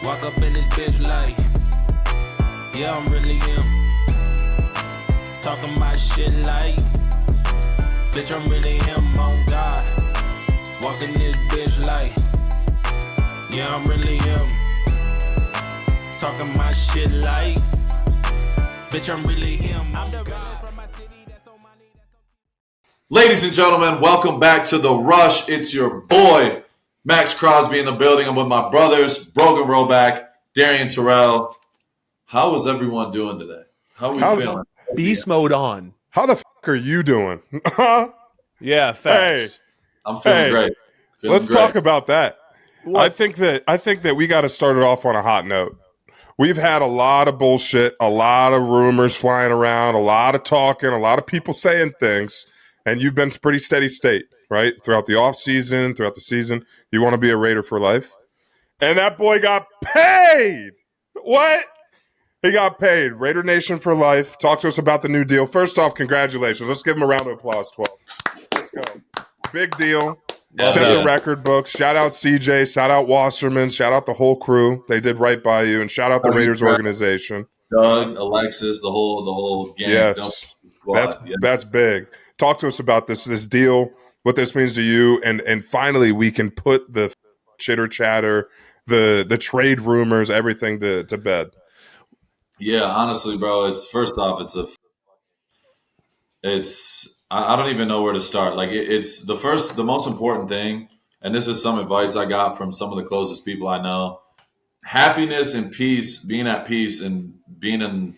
Walk up in this bitch like, yeah, I'm really him. Talking my shit like, bitch, I'm really him, on God. Walking this bitch like, yeah, I'm really him. Talking my shit like, bitch, I'm really him, on God. Ladies and gentlemen, welcome back to The Rush. It's your boy, Maxx Crosby in the building. I'm with my brothers, Brogan Roback, Darien Terrell. How is everyone doing today? How are we feeling? Beast mode on. How the fuck are you doing? Yeah, facts. Hey, I'm feeling great. Let's talk about that. I think that we got to start it off on a hot note. We've had a lot of bullshit, a lot of rumors flying around, a lot of talking, a lot of people saying things, and you've been pretty steady state, right? Throughout the offseason, throughout the season. You want to be a Raider for life? And that boy got paid. What? He got paid. Raider Nation for life. Talk to us about the new deal. First off, congratulations. Let's give him a round of applause, 12. Let's go. Big deal. Set the record books. Shout out CJ. Shout out Wasserman. Shout out the whole crew. They did right by you. And shout out the Raiders organization. Doug, Alexis, the whole gang. Yes. That's big. Talk to us about this deal, what this means to you, and finally we can put the chitter chatter, the trade rumors, everything to bed. Yeah, honestly, bro, I don't even know where to start. Like it's the most important thing, and this is some advice I got from some of the closest people I know. Happiness and peace, being at peace and being in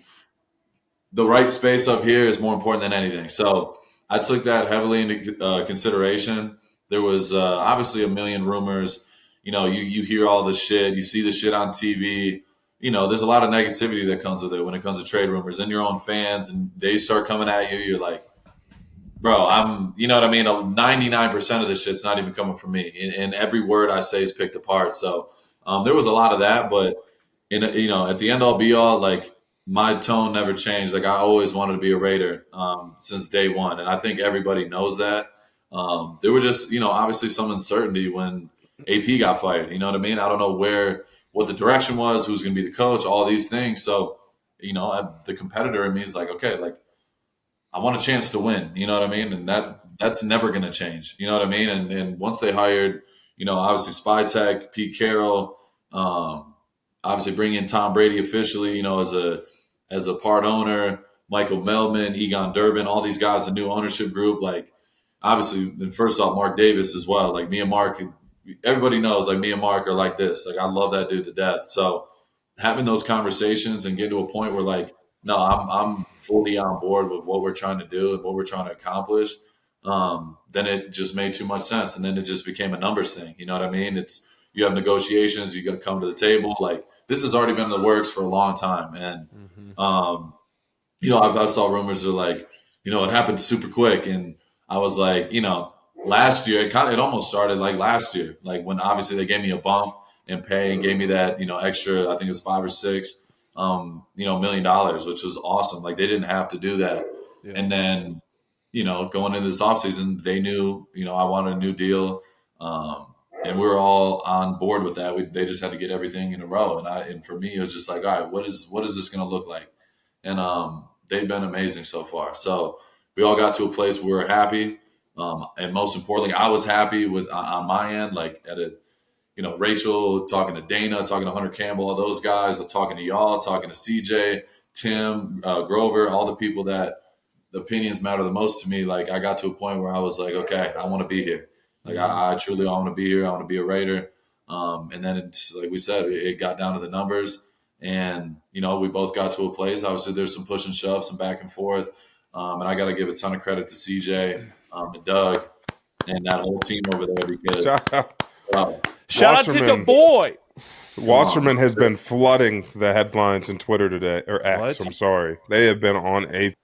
the right space up here is more important than anything. So I took that heavily into consideration. There was obviously a million rumors. You know, you hear all this shit. You see the shit on TV. You know, there's a lot of negativity that comes with it when it comes to trade rumors and your own fans. And they start coming at you. You're like, bro, you know what I mean? 99% of this shit's not even coming from me. And every word I say is picked apart. So there was a lot of that. But, at the end all be all, like, my tone never changed. Like, I always wanted to be a Raider since day one. And I think everybody knows that. There were just, obviously some uncertainty when AP got fired. You know what I mean? I don't know what the direction was, who's going to be the coach, all these things. So, the competitor in me is like, okay, like, I want a chance to win. You know what I mean? And that's never going to change. You know what I mean? And once they hired, obviously Spytech, Pete Carroll, obviously bringing in Tom Brady officially, as a part owner, Michael Melman, Egon Durbin, all these guys, the new ownership group, like obviously, and first off, Mark Davis as well. Like me and Mark, everybody knows like me and Mark are like this. Like I love that dude to death. So having those conversations and getting to a point where like, no, I'm fully on board with what we're trying to do and what we're trying to accomplish. Then it just made too much sense. And then it just became a numbers thing. You know what I mean? You have negotiations, you got to come to the table. Like this has already been in the works for a long time. And, I saw rumors of like, it happened super quick. And I was like, last year, it almost started like last year, like when obviously they gave me a bump in pay and gave me that, extra, I think it was $5 or $6, $1 million, which was awesome. Like they didn't have to do that. Yeah. And then, going into this offseason, they knew, I wanted a new deal. And we were all on board with that. They just had to get everything in a row. And for me, it was just like, all right, what is this going to look like? And they've been amazing so far. So we all got to a place where we're happy. And most importantly, I was happy with on my end, like Rachel, talking to Dana, talking to Hunter Campbell, all those guys, talking to y'all, talking to CJ, Tim, Grover, all the people that the opinions matter the most to me. Like I got to a point where I was like, okay, I want to be here. Like I truly want to be here. I want to be a Raider. And then it's like we said, it got down to the numbers and, we both got to a place. Obviously there's some push and shove, some back and forth. And I got to give a ton of credit to CJ and Doug and that whole team over there because shout out to the boy. Wasserman has been flooding the headlines in Twitter today, or X. What? I'm sorry. They have been on a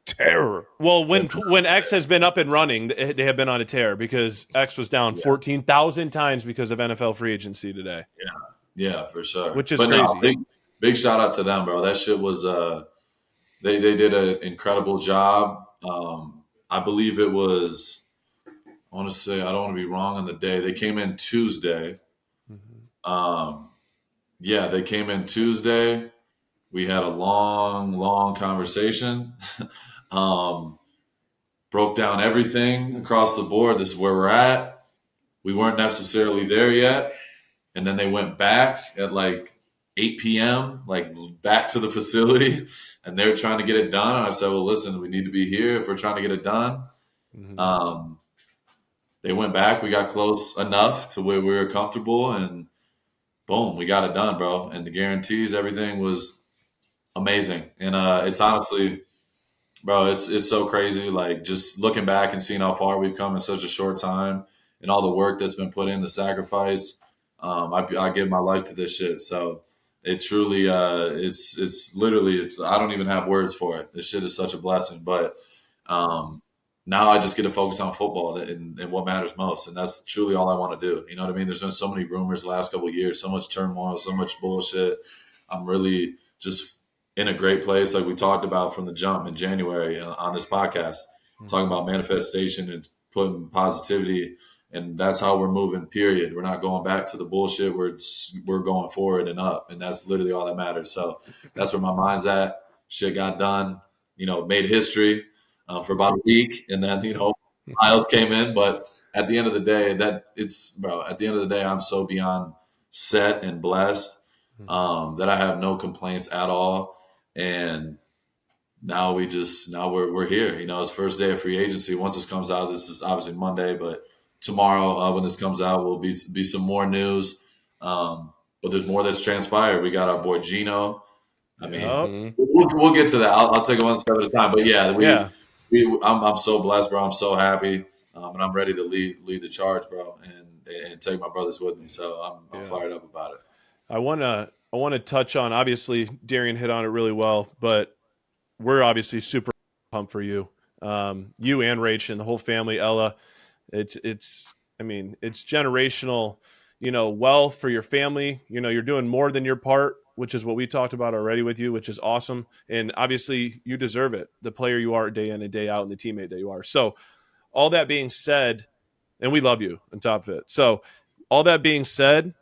terror. Well, when X has been up and running, they have been on a tear because X was down 14,000 times because of NFL free agency today. Yeah, for sure. Which is crazy. No, big shout out to them, bro. That shit was they did an incredible job. I believe it was. I want to say I don't want to be wrong on the day. They came in Tuesday. Yeah, they came in Tuesday. We had a long conversation. um, broke down everything across the board. This is where we're at. We weren't necessarily there yet. And then they went back at like 8 p.m., like back to the facility, and they were trying to get it done. And I said, well, listen, we need to be here if we're trying to get it done. Mm-hmm. They went back. We got close enough to where we were comfortable, and boom, we got it done, bro. And the guarantees, everything was amazing. And it's honestly, bro, it's so crazy. Like just looking back and seeing how far we've come in such a short time, and all the work that's been put in, the sacrifice. I give my life to this shit. So it truly, it's literally, I don't even have words for it. This shit is such a blessing. But now I just get to focus on football and what matters most. And that's truly all I want to do. You know what I mean? There's been so many rumors the last couple of years, so much turmoil, so much bullshit. I'm really just in a great place, like we talked about from the jump in January on this podcast, talking about manifestation and putting positivity. And that's how we're moving, period. We're not going back to the bullshit. We're going forward and up. And that's literally all that matters. So that's where my mind's at. Shit got done, made history for about a week. And then, Miles came in. But at the end of the day, at the end of the day, I'm so beyond set and blessed that I have no complaints at all. And now we're here. It's first day of free agency. Once this comes out, this is obviously Monday, but tomorrow when this comes out will be some more news. But there's more that's transpired. We got our boy Geno. I mean, we'll get to that. I'll take it one step at a time. But yeah, I'm so blessed, bro. I'm so happy, and I'm ready to lead the charge, bro, and take my brothers with me. So I'm fired up about it. I want to touch on, obviously Darien hit on it really well, but we're obviously super pumped for you. You and Rach and the whole family, Ella. It's generational, wealth for your family. You're doing more than your part, which is what we talked about already with you, which is awesome. And obviously you deserve it, the player you are day in and day out and the teammate that you are. So all that being said, and we love you on top of it. So all that being said,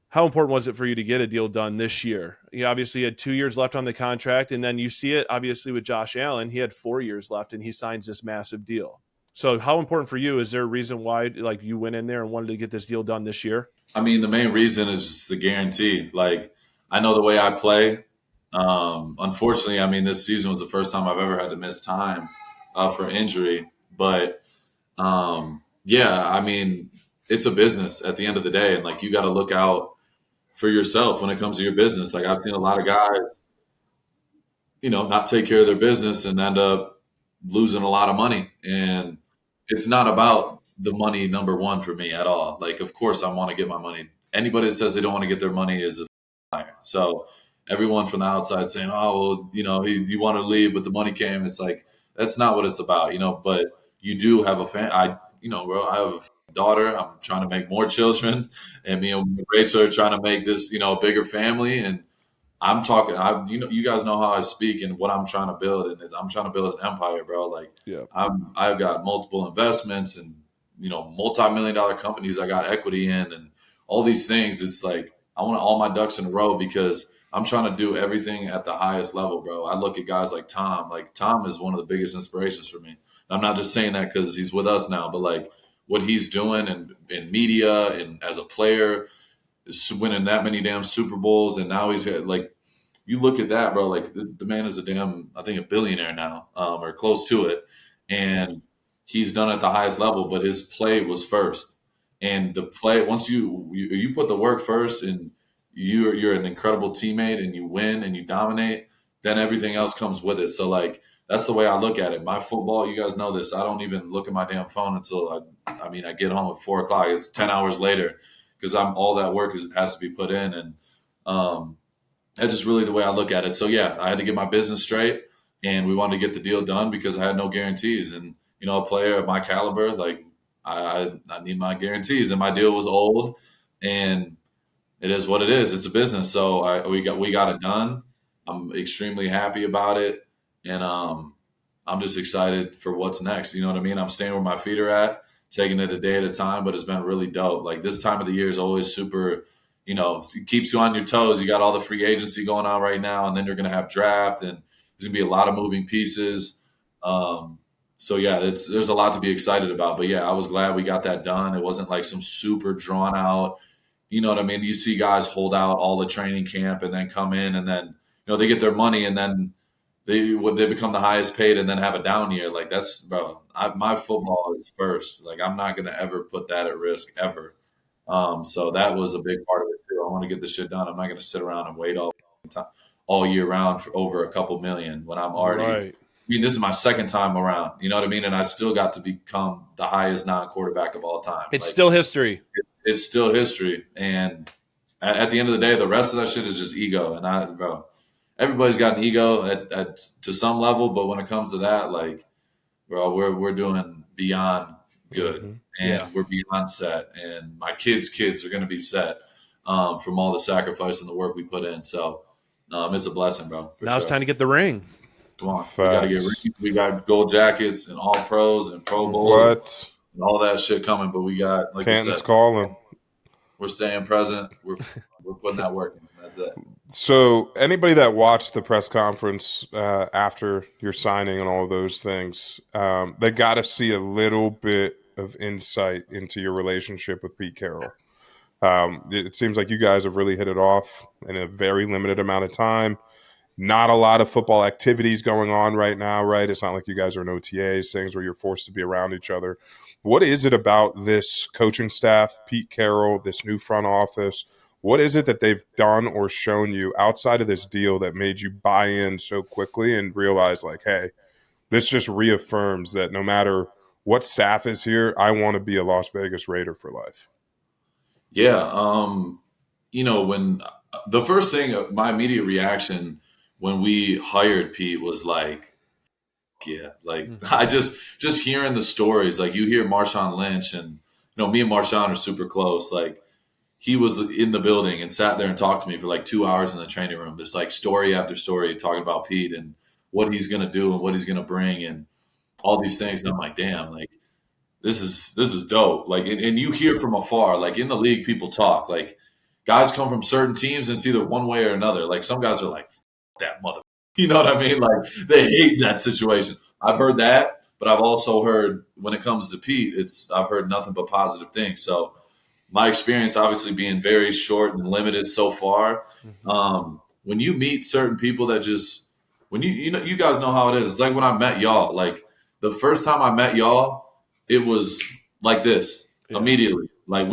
how important was it for you to get a deal done this year? You obviously had 2 years left on the contract, and then you see it obviously with Josh Allen. He had 4 years left, and he signs this massive deal. So how important for you? Is there a reason why you went in there and wanted to get this deal done this year? I mean, the main reason is just the guarantee. Like, I know the way I play. Unfortunately, this season was the first time I've ever had to miss time for injury. But, it's a business at the end of the day. And, you got to look out for yourself when it comes to your business. Like, I've seen a lot of guys, not take care of their business and end up losing a lot of money. And it's not about the money, number one, for me at all. Like, of course I want to get my money. Anybody that says they don't want to get their money is a liar. So everyone from the outside saying, oh, well, you want to leave, but the money came. It's like, that's not what it's about, but you do have a bro, I have a daughter. I'm trying to make more children, and me and Rachel are trying to make this, a bigger family. And I'm talking, you guys know how I speak and what I'm trying to build, and I'm trying to build an empire, bro. Like, I've got multiple investments and multi-million-dollar companies I got equity in, and all these things. It's like I want all my ducks in a row because I'm trying to do everything at the highest level, bro. I look at guys like Tom. Like, Tom is one of the biggest inspirations for me. I'm not just saying that because he's with us now, but what he's doing in media and as a player, is winning that many damn Super Bowls, and now he's you look at that, bro. Like, the man is I think a billionaire now, or close to it, and he's done at the highest level. But his play was first, and the play, once you put the work first, and you're an incredible teammate, and you win and you dominate, then everything else comes with it. So that's the way I look at it. My football, you guys know this. I don't even look at my damn phone until I get home at 4:00. It's 10 hours later because all that work has to be put in, and that's just really the way I look at it. So yeah, I had to get my business straight, and we wanted to get the deal done because I had no guarantees. And a player of my caliber, I need my guarantees, and my deal was old, and it is what it is. It's a business, so we got it done. I'm extremely happy about it, and I'm just excited for what's next. You know what I mean? I'm staying where my feet are at, taking it a day at a time, but it's been really dope. Like, this time of the year is always super, it keeps you on your toes. You got all the free agency going on right now, and then you're going to have draft, and there's going to be a lot of moving pieces. So yeah, there's a lot to be excited about. But yeah, I was glad we got that done. It wasn't like some super drawn out. You know what I mean? You see guys hold out all the training camp and then come in, and then they get their money, and then they become the highest paid, and then have a down year. Like that's, bro. My football is first. Like I'm not going to ever put that at risk ever. So that was a big part of it too. I want to get this shit done. I'm not going to sit around and wait all year round for over a couple million when I'm already. Right. I mean, this is my second time around. You know what I mean? And I still got to become the highest non-quarterback of all time. It's still history. It's still history. And at the end of the day, the rest of that shit is just ego. And bro, everybody's got an ego to some level, but when it comes to that, like, bro, we're doing beyond good, and we're beyond set, and my kids are going to be set from all the sacrifice and the work we put in. So it's a blessing, bro. Now it's time to get the ring. Come on, we got to get rings. We got gold jackets and all pros and Pro Bowls and all that shit coming. But we got, like Canton's I said, calling. We're staying present. We're putting that work in. That's it. So anybody that watched the press conference after your signing and all of those things, they got to see a little bit of insight into your relationship with Pete Carroll. It seems like you guys have really hit it off in a very limited amount of time. Not a lot of football activities going on right now, right? It's not like you guys are in OTAs, things where you're forced to be around each other. What is it about this coaching staff, Pete Carroll, this new front office? What is it that they've done or shown you outside of this deal that made you buy in so quickly and realize, like, hey, this just reaffirms that no matter what staff is here, I want to be a Las Vegas Raider for life? Yeah. When the first thing, my immediate reaction when we hired Pete was like, yeah, like I just hearing the stories, like you hear Marshawn Lynch, and me and Marshawn are super close. Like he was in the building and sat there and talked to me for like 2 hours in the training room, just like story after story talking about Pete and what he's gonna do and what he's gonna bring and all these things. And I'm like, damn, like this is dope. Like and you hear from afar, like in the league, people talk. Like guys come from certain teams and it's either one way or another. Like some guys are like, that mother, you know what I mean? Like they hate that situation. I've heard that, but I've also heard when it comes to Pete, I've heard nothing but positive things. So my experience, obviously being very short and limited so far, when you meet certain people that you guys know how it is. It's like when I met y'all. Like the first time I met y'all, it was like this immediately. Like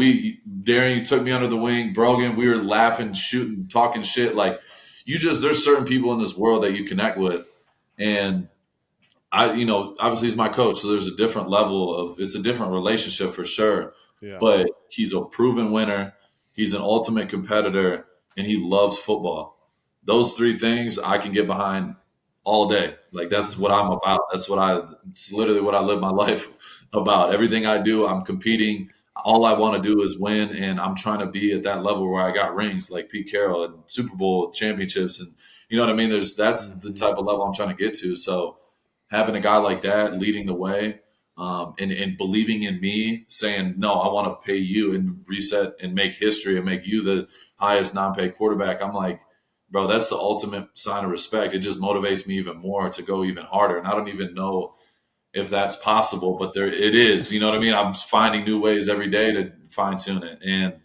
Darien took me under the wing, Brogan, we were laughing, shooting, talking shit. Like there's certain people in this world that you connect with. And obviously he's my coach, so there's a different level it's a different relationship for sure. Yeah. But he's a proven winner. He's an ultimate competitor, and he loves football. Those three things I can get behind all day. Like that's what I'm about. It's literally what I live my life about. Everything I do, I'm competing. All I want to do is win, and I'm trying to be at that level where I got rings like Pete Carroll and Super Bowl championships, and you know what I mean? That's the type of level I'm trying to get to. So having a guy like that leading the way, and believing in me, saying, no, I want to pay you and reset and make history and make you the highest non-paid quarterback. I'm like, bro, that's the ultimate sign of respect. It just motivates me even more to go even harder. And I don't even know if that's possible, but it is. You know what I mean? I'm finding new ways every day to fine tune it. And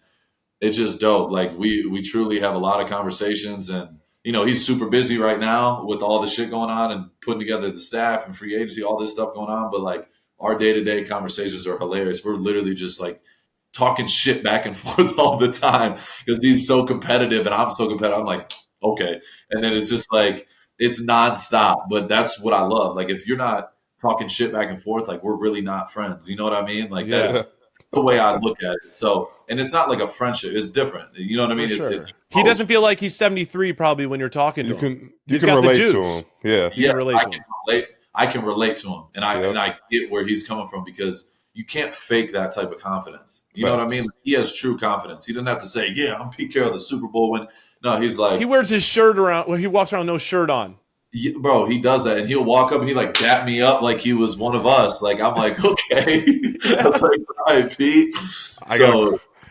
it's just dope. Like we truly have a lot of conversations, and he's super busy right now with all the shit going on and putting together the staff and free agency, all this stuff going on. But like our day-to-day conversations are hilarious. We're literally just like talking shit back and forth all the time because he's so competitive and I'm so competitive. I'm like, okay. And then it's just like, it's nonstop, but that's what I love. Like if you're not talking shit back and forth, like we're really not friends. You know what I mean? Like that's the way I look at it. So, and it's not like a friendship. It's different. You know what I mean? Sure. It's he doesn't feel like he's 73 probably when you're talking to him. You can relate to him. Yeah. I can relate to him, and I get where he's coming from because you can't fake that type of confidence. You know what I mean? Like, he has true confidence. He doesn't have to say, "Yeah, I'm Pete Carroll, the Super Bowl win." No, he's like he wears his shirt around. Well, he walks around with no shirt on. Yeah, bro, he does that, and he'll walk up and he like dap me up like he was one of us. Like I'm like, okay, that's like, all right, Pete.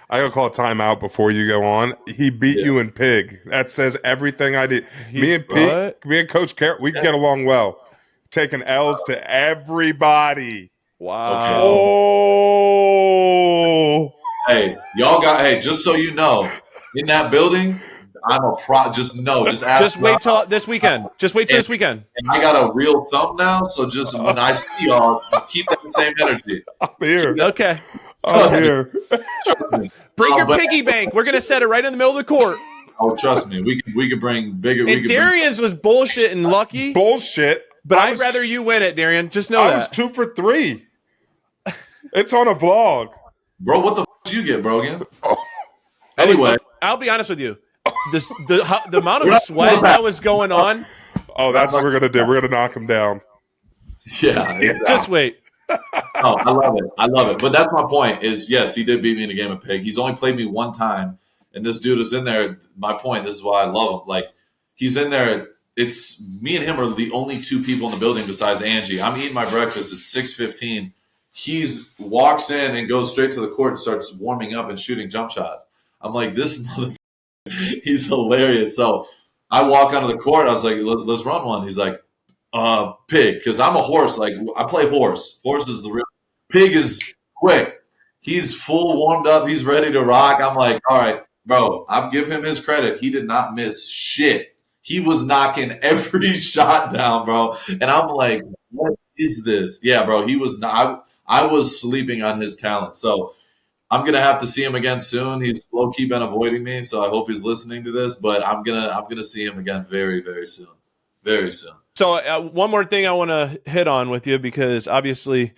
I gotta call a timeout before you go on. He beat Yeah. you in pig. That says everything I did. What? Me and Coach Carroll, we get along well. Taking L's to everybody. Wow. Oh, Hey, y'all got. Hey, just so you know, in that building, I'm a pro. Just ask. Just wait till this weekend. Just wait till this weekend. And I got a real thumb now, so just when I see y'all, keep that same energy. I'm here. Okay. I'm here. Bring your piggy bank. We're gonna set it right in the middle of the court. Oh, trust me, we could bring bigger. And Darien's was bullshit and lucky, Bullshit. but I'd rather you win it, Darien. Just know I that. was 2 for 3. It's on a vlog. Bro, what the f did you get, bro? Again. Anyway, I'll be honest with you. The amount of sweat that was going on. Oh, that's what we're gonna do. We're gonna knock him down. yeah. Just wait. Oh, I love it. I love it. But that's my point is, yes, he did beat me in a game of pig. He's only played me one time, and this dude is in there. My point, this is why I love him. Like, he's in there. It's me and him are the only 2 people in the building besides Angie. I'm eating my breakfast. It's 6:15. He's walks in and goes straight to the court and starts warming up and shooting jump shots. I'm like, this motherfucker, he's hilarious. So I walk onto the court. I was like, let's run one. He's like, pig, because I'm a horse. Like, I play horse. Horse is the real. Pig is quick. He's full warmed up. He's ready to rock. I'm like, all right, bro. I'll give him his credit. He did not miss shit. He was knocking every shot down, bro. And I'm like, what is this? Yeah, bro. He was not. I was sleeping on his talent. So I'm gonna have to see him again soon. He's low key been avoiding me, so I hope he's listening to this. But I'm gonna see him again very, very soon. Very soon. So one more thing I want to hit on with you, because obviously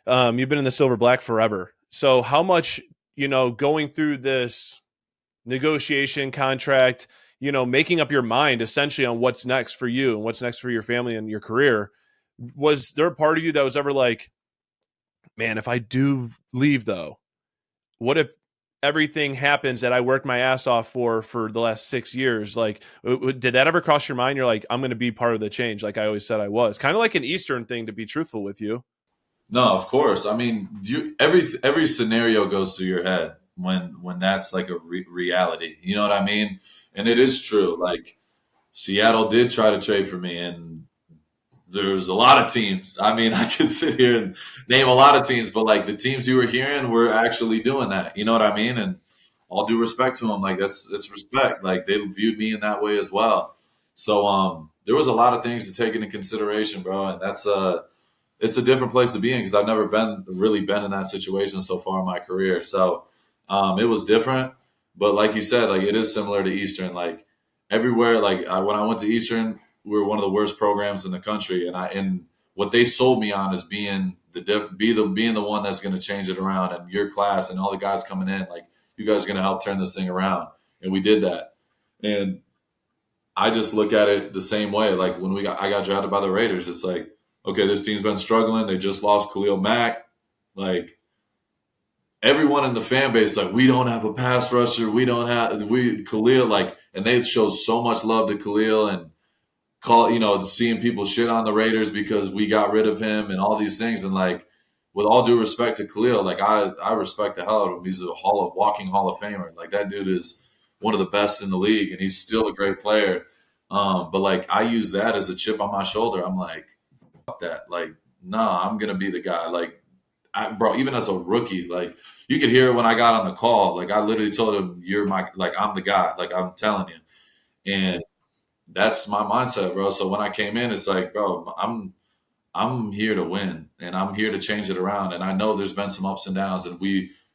you've been in the Silver Black forever. So how much, going through this negotiation contract, making up your mind essentially on what's next for you and what's next for your family and your career, was there a part of you that was ever like, man, if I do leave though, what if everything happens that I worked my ass off for the last 6 years? Like, did that ever cross your mind? You're like, I'm going to be part of the change. Like I always said I was. Kind of like an Eastern thing, to be truthful with you. No, of course. I mean, every scenario goes through your head when that's like a reality. You know what I mean? And it is true. Like, Seattle did try to trade for me, and there's a lot of teams. I mean, I could sit here and name a lot of teams, but like the teams you were hearing were actually doing that. You know what I mean? And all due respect to them, like it's respect. Like they viewed me in that way as well. So there was a lot of things to take into consideration, bro. And it's a different place to be in because I've never really been in that situation so far in my career. So it was different, but like you said, like it is similar to Eastern. Like everywhere, like when I went to Eastern, we were one of the worst programs in the country, and what they sold me on is being the one that's going to change it around, and your class and all the guys coming in, like you guys are going to help turn this thing around, and we did that. And I just look at it the same way. Like when I got drafted by the Raiders, it's like, okay, this team's been struggling. They just lost Khalil Mack. Like everyone in the fan base, like we don't have a pass rusher. Khalil, like, and they show so much love to Khalil and seeing people shit on the Raiders because we got rid of him and all these things. And like, with all due respect to Khalil, like I respect the hell out of him. He's a walking Hall of Famer. Like that dude is one of the best in the league, and he's still a great player. But like I use that as a chip on my shoulder. I'm like, fuck that. Like, nah, I'm gonna be the guy. Like, bro, even as a rookie, like you could hear it when I got on the call. Like I literally told him, I'm the guy. Like I'm telling you, and that's my mindset, bro. So when I came in, it's like, bro, I'm here to win, and I'm here to change it around. And I know there's been some ups and downs, and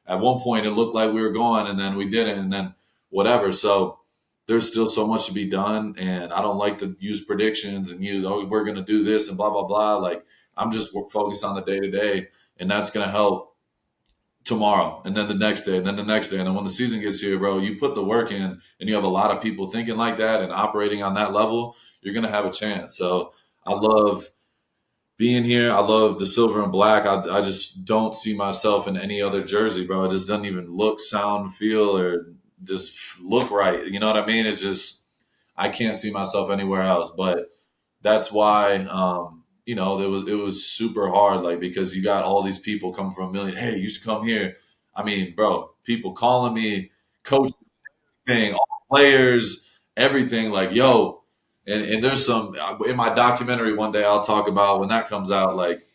at one point it looked like we were going, and then we didn't, and then whatever. So there's still so much to be done, and I don't like to use predictions and we're going to do this and blah blah blah. Like I'm just focused on the day to day, and that's going to help tomorrow, and then the next day, and then the next day. And then when the season gets here, bro, you put the work in and you have a lot of people thinking like that and operating on that level, you're going to have a chance. So I love being here. I love the silver and black. I just don't see myself in any other jersey, bro. It just doesn't even look, sound, feel, or just look right. You know what I mean? It's just, I can't see myself anywhere else. But that's why, it was super hard, like, because you got all these people coming from a million. Hey, you should come here. I mean, bro, people calling me, coach, all players, everything. Like, yo, and there's some in my documentary one day I'll talk about when that comes out. Like,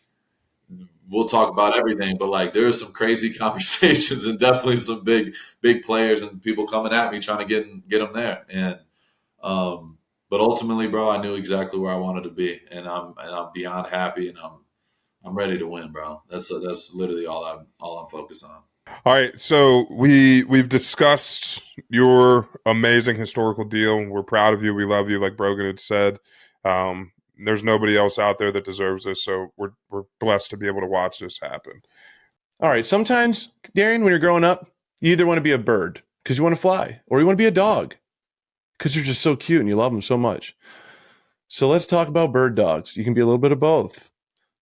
we'll talk about everything, but like there's some crazy conversations and definitely some big players and people coming at me trying to get them there. And but ultimately, bro, I knew exactly where I wanted to be, and I'm beyond happy, and I'm ready to win, bro. That's literally all I'm focused on. All right, so we've discussed your amazing historical deal. We're proud of you. We love you, like Brogan had said. There's nobody else out there that deserves this, so we're blessed to be able to watch this happen. All right, sometimes, Darien, when you're growing up, you either want to be a bird because you want to fly, or you want to be a dog because you're just so cute and you love them so much. So let's talk about bird dogs. You can be a little bit of both.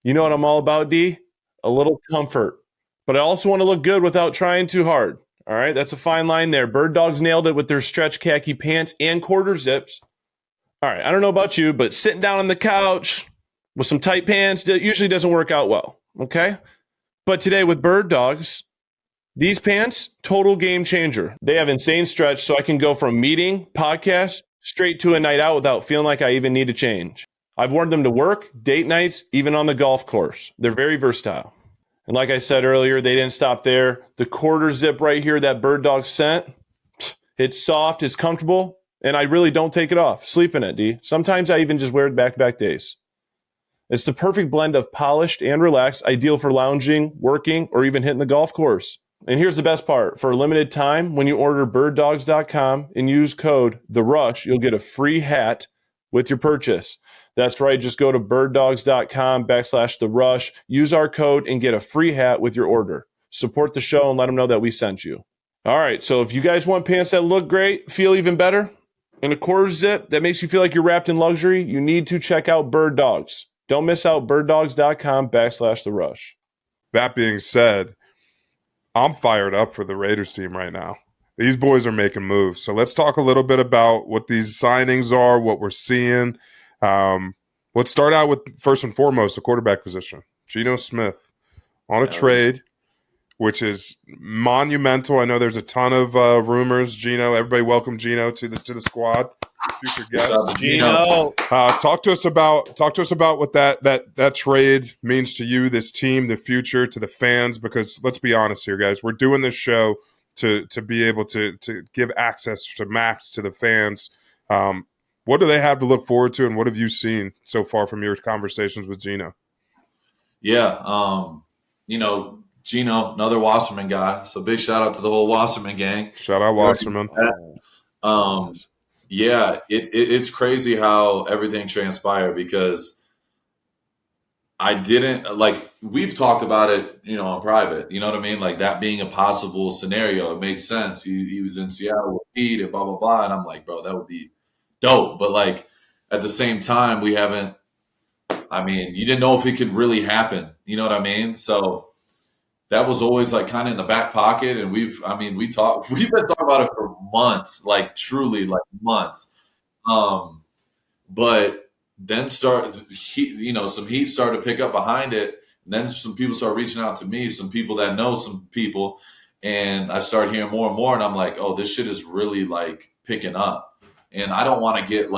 You know what I'm all about, D? A little comfort. But I also want to look good without trying too hard. All right, that's a fine line there. Bird dogs nailed it with their stretch khaki pants and quarter zips. All right, I don't know about you, but sitting down on the couch with some tight pants usually doesn't work out well, okay? But today with bird dogs, these pants, total game changer. They have insane stretch, so I can go from meeting, podcast, straight to a night out without feeling like I even need to change. I've worn them to work, date nights, even on the golf course. They're very versatile. And like I said earlier, they didn't stop there. The quarter zip right here that bird dog sent, it's soft, it's comfortable, and I really don't take it off. Sleep in it, D. Sometimes I even just wear it back-to-back days. It's the perfect blend of polished and relaxed, ideal for lounging, working, or even hitting the golf course. And here's the best part. For a limited time, when you order birddogs.com and use code THERUSH, you'll get a free hat with your purchase. That's right. Just go to birddogs.com/TheRush. Use our code and get a free hat with your order. Support the show and let them know that we sent you. All right. So if you guys want pants that look great, feel even better, and a quarter zip that makes you feel like you're wrapped in luxury, you need to check out Bird Dogs. Don't miss out. birddogs.com/TheRush. That being said, I'm fired up for the Raiders team right now. These boys are making moves. So let's talk a little bit about what these signings are, what we're seeing. Let's start out with, first and foremost, the quarterback position. Geno Smith on a trade, which is monumental. I know there's a ton of rumors. Geno, everybody welcome Geno to the squad. Future guest. Geno. Talk to us about what that trade means to you, this team, the future, to the fans, because let's be honest here, guys. We're doing this show to be able to give access to Maxx to the fans. What do they have to look forward to, and what have you seen so far from your conversations with Geno? Yeah, Geno, another Wasserman guy. So big shout out to the whole Wasserman gang. Shout out Wasserman. Yeah, it's crazy how everything transpired because I didn't we've talked about it, in private, you know what I mean? Like that being a possible scenario. It made sense. He was in Seattle with Pete and blah, blah, blah. And I'm like, bro, that would be dope. But at the same time, you didn't know if it could really happen. You know what I mean? So that was always kind of in the back pocket. And we've been talking about it for months, truly months. But then some heat started to pick up behind it. And then some people started reaching out to me, some people that know some people. And I started hearing more and more. And I'm like, oh, this shit is really picking up. And I don't want to get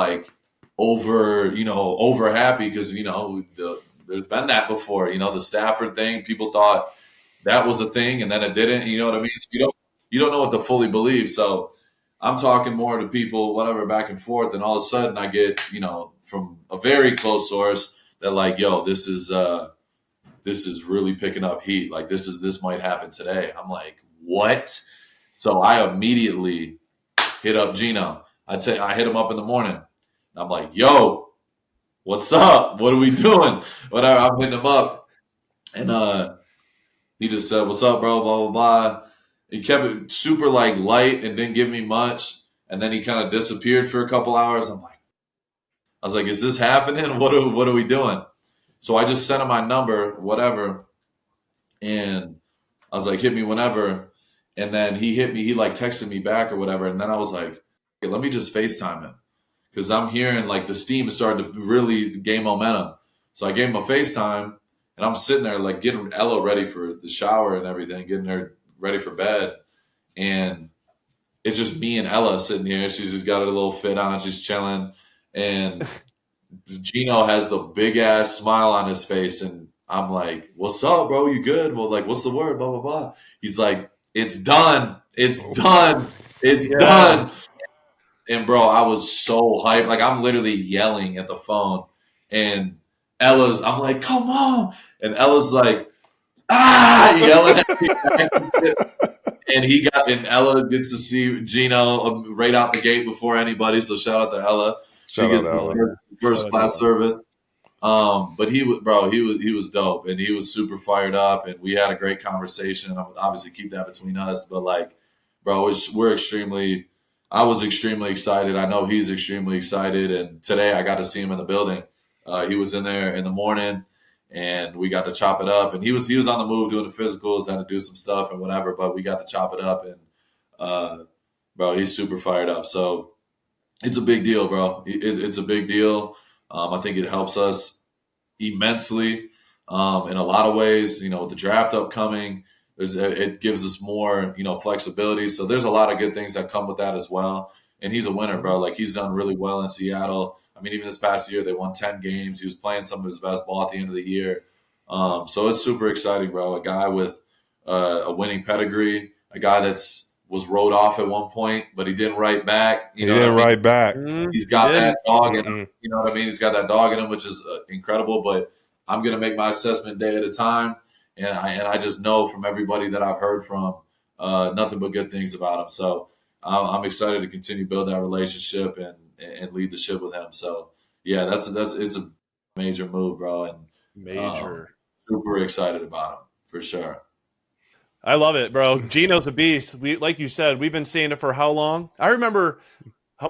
over happy because, there's been that before, the Stafford thing. People thought that was a thing and then it didn't, you know what I mean? So you don't know what to fully believe. So I'm talking more to people, whatever, back and forth. And all of a sudden I get, from a very close source that yo, this is really picking up heat. This might happen today. I'm like, what? So I immediately hit up Geno. I hit him up in the morning. I'm like, yo, what's up? What are we doing? Whatever. I'm hitting him up. And he just said, what's up, bro? Blah, blah, blah. He kept it super light and didn't give me much. And then he kind of disappeared for a couple hours. I was like, is this happening? What are we doing? So I just sent him my number, whatever. And I was like, hit me whenever. And then he hit me. He texted me back or whatever. And then I was like, hey, let me just FaceTime him. Because I'm hearing the steam is starting to really gain momentum. So I gave him a FaceTime. And I'm sitting there getting Ella ready for the shower and everything, getting her ready for bed. and it's just me and Ella sitting here. She's just got her little fit on. She's chilling. And Geno has the big ass smile on his face. And I'm like, what's up, bro? You good? Well, like, what's the word? Blah, blah, blah. He's like, it's done. It's done. It's done. And, bro, I was so hyped. Like, I'm literally yelling at the phone. And I'm like, come on. And Ella's like, yelling at me. And Ella gets to see Geno right out the gate before anybody. So shout out to Ella. She gets the first class service. But he was dope, and he was super fired up, and we had a great conversation. Obviously, keep that between us. But like, bro, I was extremely excited. I know he's extremely excited. And today I got to see him in the building. He was in there in the morning. And we got to chop it up, and he was on the move doing the physicals, had to do some stuff and whatever. But we got to chop it up, and bro, he's super fired up. So it's a big deal, bro. It's a big deal. I think it helps us immensely in a lot of ways. With the draft upcoming, it gives us more flexibility. So there's a lot of good things that come with that as well. And he's a winner, bro. Like, he's done really well in Seattle. I mean, even this past year, they won 10 games. He was playing some of his best ball at the end of the year. So it's super exciting, bro. A guy with a winning pedigree, a guy was wrote off at one point, but he didn't write back. He didn't write back. He's got that dog in him. You know what I mean? He's got that dog in him, which is incredible. But I'm going to make my assessment day at a time. And I just know from everybody that I've heard from nothing but good things about him. So I'm excited to continue to build that relationship and lead the ship with him. So yeah, it's a major move, bro, and super excited about him for sure. I love it, bro. Geno's a beast. Like you said, we've been saying it for how long? I remember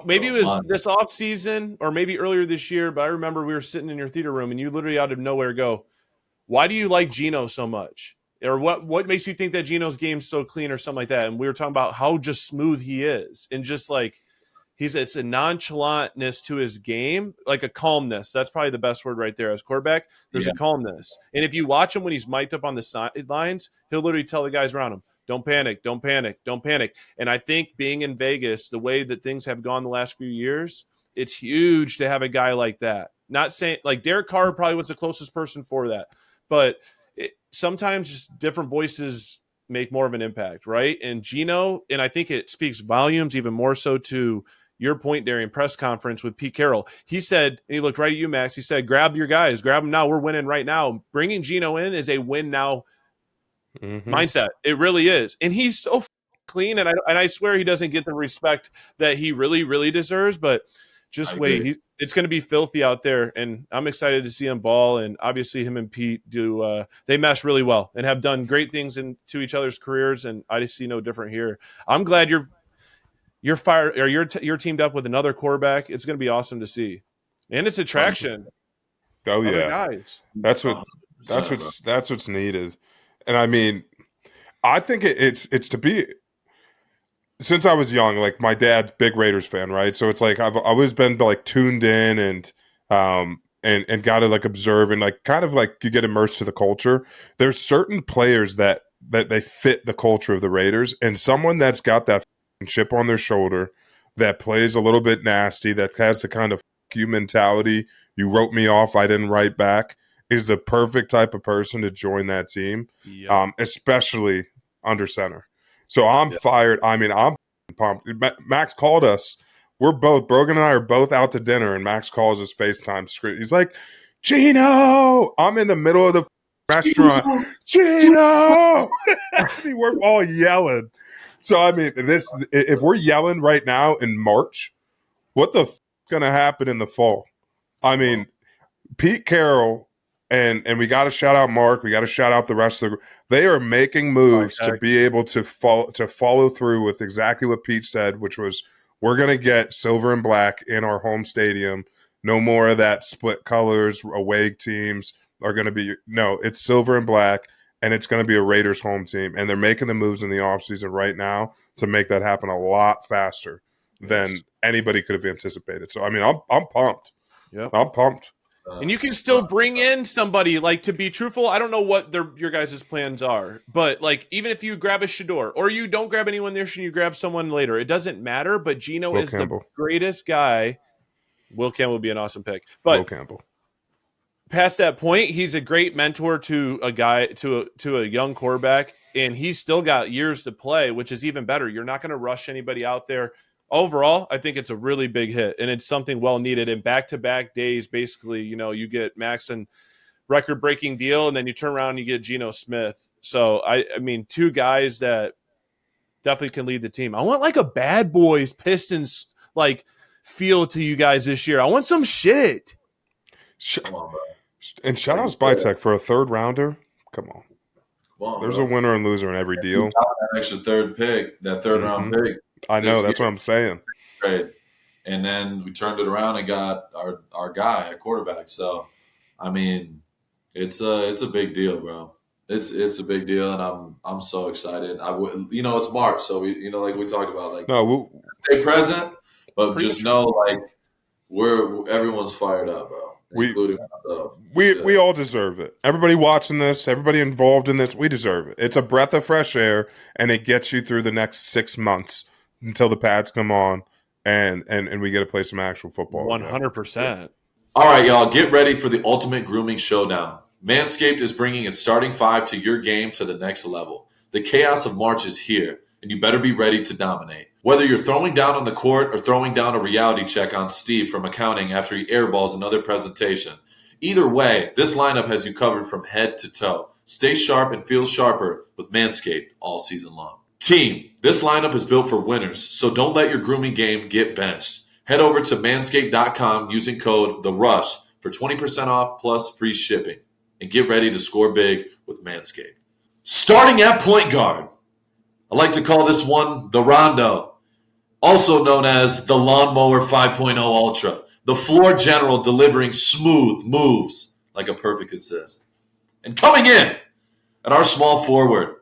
maybe it was this off season or maybe earlier this year, but I remember we were sitting in your theater room and you literally out of nowhere go, "Why do you like Geno so much?" Or what makes you think that Geno's game's so clean or something like that? And we were talking about how just smooth he is. And just like, it's a nonchalantness to his game, like a calmness. That's probably the best word right there. As quarterback, there's a calmness. And if you watch him when he's mic'd up on the sidelines, he'll literally tell the guys around him, don't panic, don't panic, don't panic. And I think being in Vegas, the way that things have gone the last few years, it's huge to have a guy like that. Not saying, like, Derek Carr probably was the closest person for that. But sometimes just different voices make more of an impact, right? And Geno, and I think it speaks volumes even more so to your point, Darien, press conference with Pete Carroll. He said, and he looked right at you, Max, he said, grab your guys, grab them now. We're winning right now. Bringing Geno in is a win now mindset. It really is. And he's so clean, and I swear he doesn't get the respect that he really, really deserves, but just wait. It's going to be filthy out there, and I'm excited to see him ball. And obviously, him and Pete they mesh really well and have done great things to each other's careers. And I just see no different here. I'm glad you're fired, or you're teamed up with another quarterback. It's going to be awesome to see, and it's attraction. Oh yeah, other guys. That's what's needed. And I mean, I think it's to be. Since I was young, like, my dad's big Raiders fan, right? So it's like I've always been like tuned in and got to like observe and like kind of like you get immersed to the culture. There's certain players that they fit the culture of the Raiders, and someone that's got that chip on their shoulder, that plays a little bit nasty, that has the kind of you mentality. You wrote me off, I didn't write back, is the perfect type of person to join that team, especially under center. So I'm fired. I mean, I'm pumped. Max called us. Brogan and I are both out to dinner, and Max calls us FaceTime. He's like, Geno! I'm in the middle of the restaurant. Geno! We're all yelling. So, I mean, if we're yelling right now in March, what the is going to happen in the fall? I mean, Pete Carroll, and we got to shout out Mark. We got to shout out the rest of the group. They are making moves to be able to follow through with exactly what Pete said, which was, we're going to get silver and black in our home stadium. No more of that split colors. Away teams are going to be – no, it's silver and black, and it's going to be a Raiders home team. And they're making the moves in the offseason right now to make that happen a lot faster than anybody could have anticipated. So, I mean, I'm pumped. Yep. I'm pumped. And you can still bring in somebody, like, to be truthful. I don't know what your guys' plans are, but like, even if you grab a Shador or you don't grab anyone there, you grab someone later. It doesn't matter. But Geno Will is Campbell. the greatest guy. Will Campbell would be an awesome pick. Will But Campbell. past that point, he's a great mentor to a young quarterback, and he's still got years to play, which is even better. You're not going to rush anybody out there. Overall, I think it's a really big hit, and it's something well needed. In back-to-back days, basically, you get Maxx and record-breaking deal, and then you turn around and you get Geno Smith. So, I mean, two guys that definitely can lead the team. I want like a Bad Boys Pistons like feel to you guys this year. I want some shit. Come on, bro. And shout out Spytech for a third rounder. Come on. There's a winner and loser in every deal. That extra third pick, that third round pick. I know, that's what I'm saying. Trade. And then we turned it around and got our guy at quarterback. So, I mean, it's a big deal, bro. It's a big deal, and I'm so excited. It's March, so like we talked about, like, stay present, but just know, like, everyone's fired up, bro. Including myself. We all deserve it. Everybody watching this, everybody involved in this, we deserve it. It's a breath of fresh air, and it gets you through the next 6 months until the pads come on and we get to play some actual football. 100%. All right, y'all, get ready for the ultimate grooming showdown. Manscaped is bringing its starting five to your game to the next level. The chaos of March is here, and you better be ready to dominate. Whether you're throwing down on the court or throwing down a reality check on Steve from accounting after he airballs another presentation, either way, this lineup has you covered from head to toe. Stay sharp and feel sharper with Manscaped all season long. Team, this lineup is built for winners, so don't let your grooming game get benched. Head over to manscaped.com using code THERUSH for 20% off plus free shipping. And get ready to score big with Manscaped. Starting at point guard, I like to call this one the Rondo, also known as the Lawnmower 5.0 Ultra, the floor general delivering smooth moves like a perfect assist. And coming in at our small forward,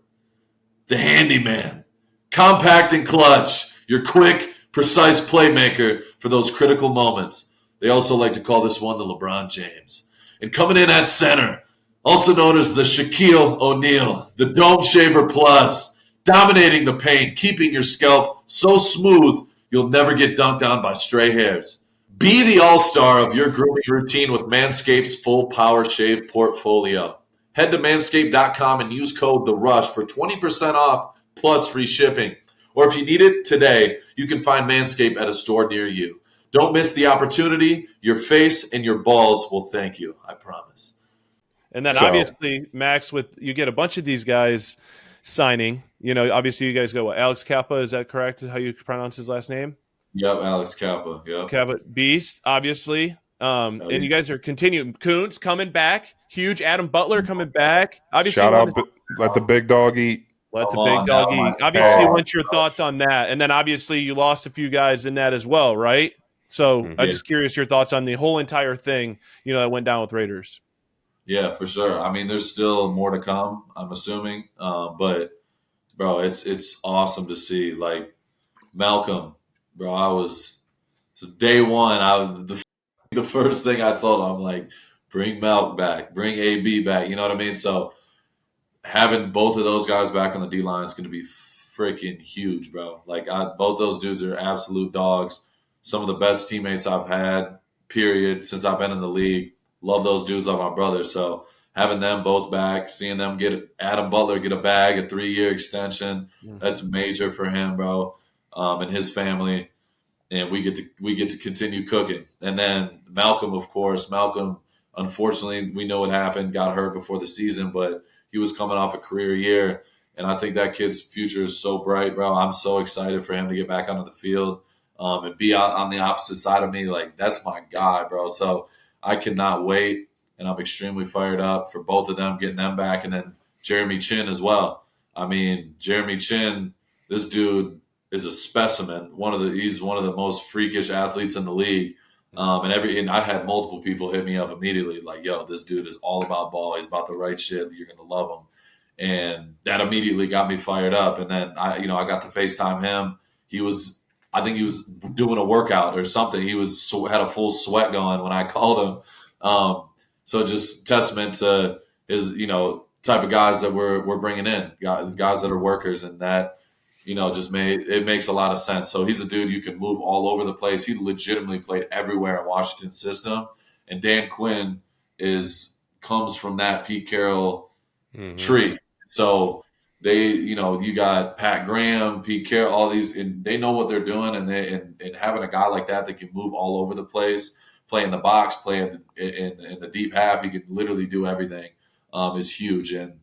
the handyman, compact and clutch, your quick, precise playmaker for those critical moments. They also like to call this one the LeBron James. And coming in at center, also known as the Shaquille O'Neal, the Dome Shaver Plus, dominating the paint, keeping your scalp so smooth you'll never get dunked on by stray hairs. Be the all-star of your grooming routine with Manscaped's full power shave portfolio. Head to manscaped.com and use code THERUSH for 20% off plus free shipping. Or if you need it today, you can find Manscaped at a store near you. Don't miss the opportunity. Your face and your balls will thank you, I promise. And then obviously, Max, you get a bunch of these guys signing. Obviously you guys go, Alex Kappa, is that correct? How you pronounce his last name? Yep, Alex Kappa. Yep. Kappa, beast, obviously. And you guys are continuing. Kuntz coming back. Huge. Adam Butler coming back. Obviously, shout out, let the big dog eat. Let the big dog eat. Obviously, what's your thoughts on that? And then obviously you lost a few guys in that as well, right? So I'm just curious your thoughts on the whole entire thing, that went down with Raiders. Yeah, for sure. I mean, there's still more to come, I'm assuming. But, bro, it's awesome to see. Like, Malcolm, bro, day one, the first thing I told him, I'm like, bring Malk back, bring AB back. You know what I mean? So having both of those guys back on the D-line is going to be freaking huge, bro. Like, both those dudes are absolute dogs. Some of the best teammates I've had, period, since I've been in the league. Love those dudes like my brother. So having them both back, seeing them get Adam Butler get a bag, a 3-year extension, that's major for him, bro, and his family. And we get to continue cooking. And then Malcolm, of course. Malcolm, unfortunately, we know what happened, got hurt before the season, but he was coming off a career year. And I think that kid's future is so bright, bro. I'm so excited for him to get back onto the field and be out on the opposite side of me. Like, that's my guy, bro. So I cannot wait, and I'm extremely fired up for both of them, getting them back, and then Jeremy Chin as well. I mean, Jeremy Chin, this dude is a specimen. He's one of the most freakish athletes in the league. And I had multiple people hit me up immediately, like, "Yo, this dude is all about ball. He's about the right shit. You're gonna love him." And that immediately got me fired up. And then I got to FaceTime him. I think he was doing a workout or something. He had a full sweat going when I called him. So just testament to his, type of guys that we're bringing in, guys that are workers, and that, just it makes a lot of sense. So he's a dude you can move all over the place. He legitimately played everywhere in Washington's system, and Dan Quinn comes from that Pete Carroll tree. So they, you got Pat Graham, Pete Carroll, all these, and they know what they're doing, and having a guy like that can move all over the place, play in the box, play in the deep half, he could literally do everything, is huge, and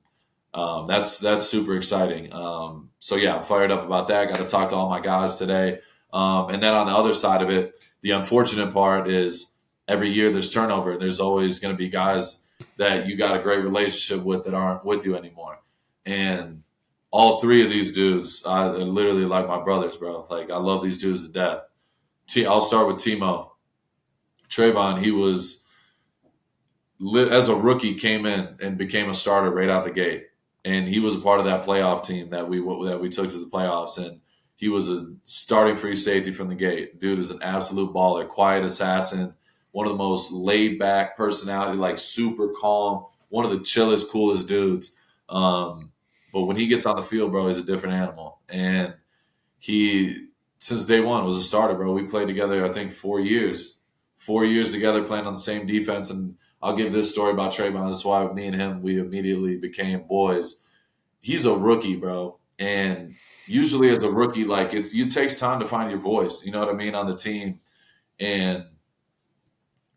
that's super exciting. So yeah, I'm fired up about that. Got to talk to all my guys today, and then on the other side of it, the unfortunate part is every year there's turnover, and there's always going to be guys that you got a great relationship with that aren't with you anymore, and all three of these dudes, I literally like my brothers, bro. Like, I love these dudes to death. I'll start with Timo. Trayvon, he was, as a rookie, came in and became a starter right out the gate. And he was a part of that playoff team that we took to the playoffs. And he was a starting free safety from the gate. Dude is an absolute baller, quiet assassin, one of the most laid-back personality, like super calm, one of the chillest, coolest dudes. But when he gets on the field, bro, he's a different animal. And he, since day one, was a starter, bro. We played together, I think, 4 years. 4 years together playing on the same defense. And I'll give this story about Trayvon. That's why me and him, we immediately became boys. He's a rookie, bro. And usually as a rookie, like, it takes time to find your voice, you know what I mean, on the team. And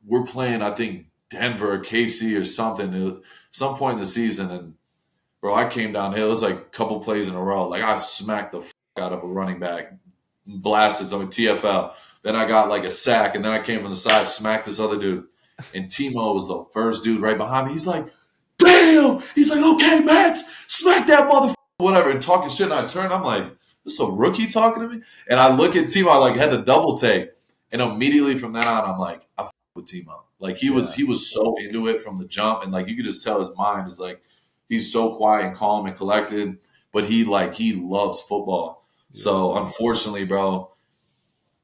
we're playing, I think, Denver or KC or something at some point in the season. And, bro, I came downhill. It was like a couple plays in a row. Like, I smacked the out of a running back, blasted something, TFL. Then I got like a sack, and then I came from the side, smacked this other dude. And Timo was the first dude right behind me. He's like, damn! He's like, okay, Max, smack that motherfucker, whatever, and talking shit. And I turn, I'm like, this is a rookie talking to me? And I look at Timo, I like had to double take. And immediately from then on, I'm like, I f with Timo. Like, he was so into it from the jump, and like you could just tell his mind is like, he's so quiet and calm and collected, but he loves football. Yeah. So unfortunately, bro,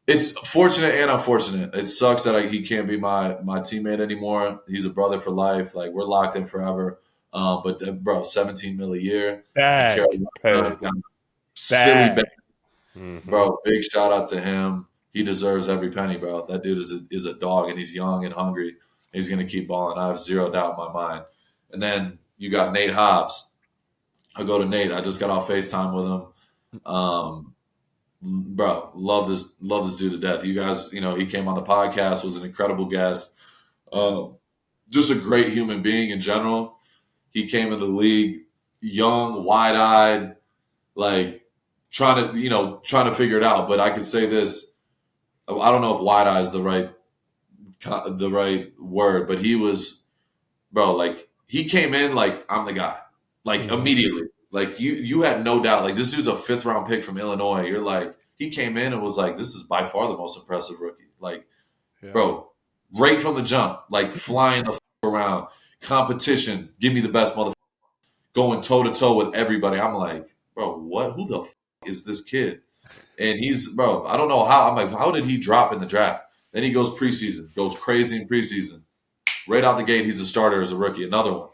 it's fortunate and unfortunate. It sucks that he can't be my teammate anymore. He's a brother for life. Like, we're locked in forever. But bro, $17 million a year. Bag. Silly bag. Mm-hmm. Bro, big shout out to him. He deserves every penny, bro. That dude is a dog, and he's young and hungry. He's gonna keep balling. I have zero doubt in my mind. And then you got Nate Hobbs. I go to Nate. I just got off FaceTime with him. Bro, love this dude to death. You guys, he came on the podcast, was an incredible guest. Just a great human being in general. He came into the league young, wide-eyed, like trying to figure it out. But I could say this: I don't know if wide-eyed is the right word, but he was, bro. Like, he came in like, I'm the guy, like, immediately. Like, you had no doubt. Like, this dude's a 5th-round pick from Illinois. You're like, he came in and was like, this is by far the most impressive rookie. Like, bro, right from the jump, like, flying the around, competition, give me the best motherfucker, going toe-to-toe with everybody. I'm like, bro, what? Who the is this kid? And he's, bro, I don't know how. I'm like, how did he drop in the draft? Then he goes preseason, goes crazy in preseason. Right out the gate, he's a starter as a rookie, another one.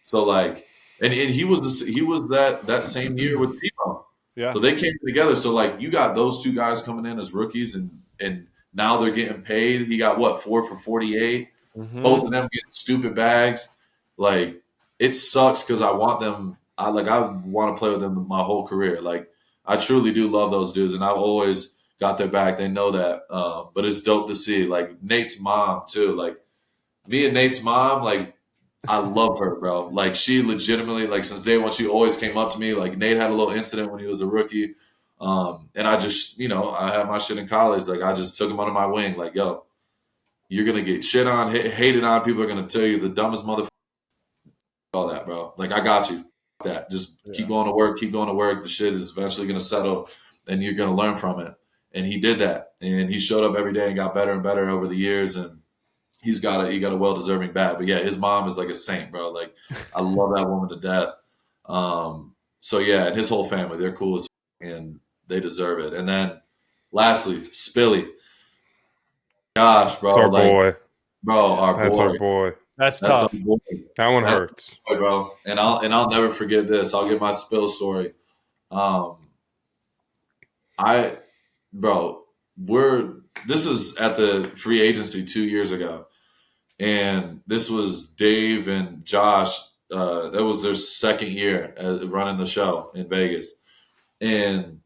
So, like, and he was that same year with Timo. Yeah. So they came together. So, like, you got those two guys coming in as rookies, and now they're getting paid. He got, what, 4 for 48? Mm-hmm. Both of them getting stupid bags. Like, it sucks because I want them. I want to play with them my whole career. Like, I truly do love those dudes, and I've always got their back. They know that. But it's dope to see. Like, Nate's mom, too. Like, me and Nate's mom, like, I love her, bro. Like, she legitimately, like, since day one, she always came up to me. Like, Nate had a little incident when he was a rookie. And I just, I had my shit in college. Like, I just took him under my wing. Like, yo, you're going to get shit on, hated on. People are going to tell you the dumbest motherfucker. All that, bro. Like, I got you. That. Just keep going to work, keep going to work. The shit is eventually going to settle, and you're going to learn from it. And he did that. And he showed up every day and got better and better over the years. And he got a well-deserving bat. But, yeah, his mom is like a saint, bro. Like, I love that woman to death. So, yeah, and his whole family, they're cool as and they deserve it. And then, lastly, Spilly. Gosh, bro. It's our boy. bro, That's our boy. That's That's tough. our boy. That one That's hurts. our boy, bro. And I'll never forget this. I'll give my spill story. This is at the free agency 2 years ago, and this was Dave and Josh. That was their second year running the show in Vegas, and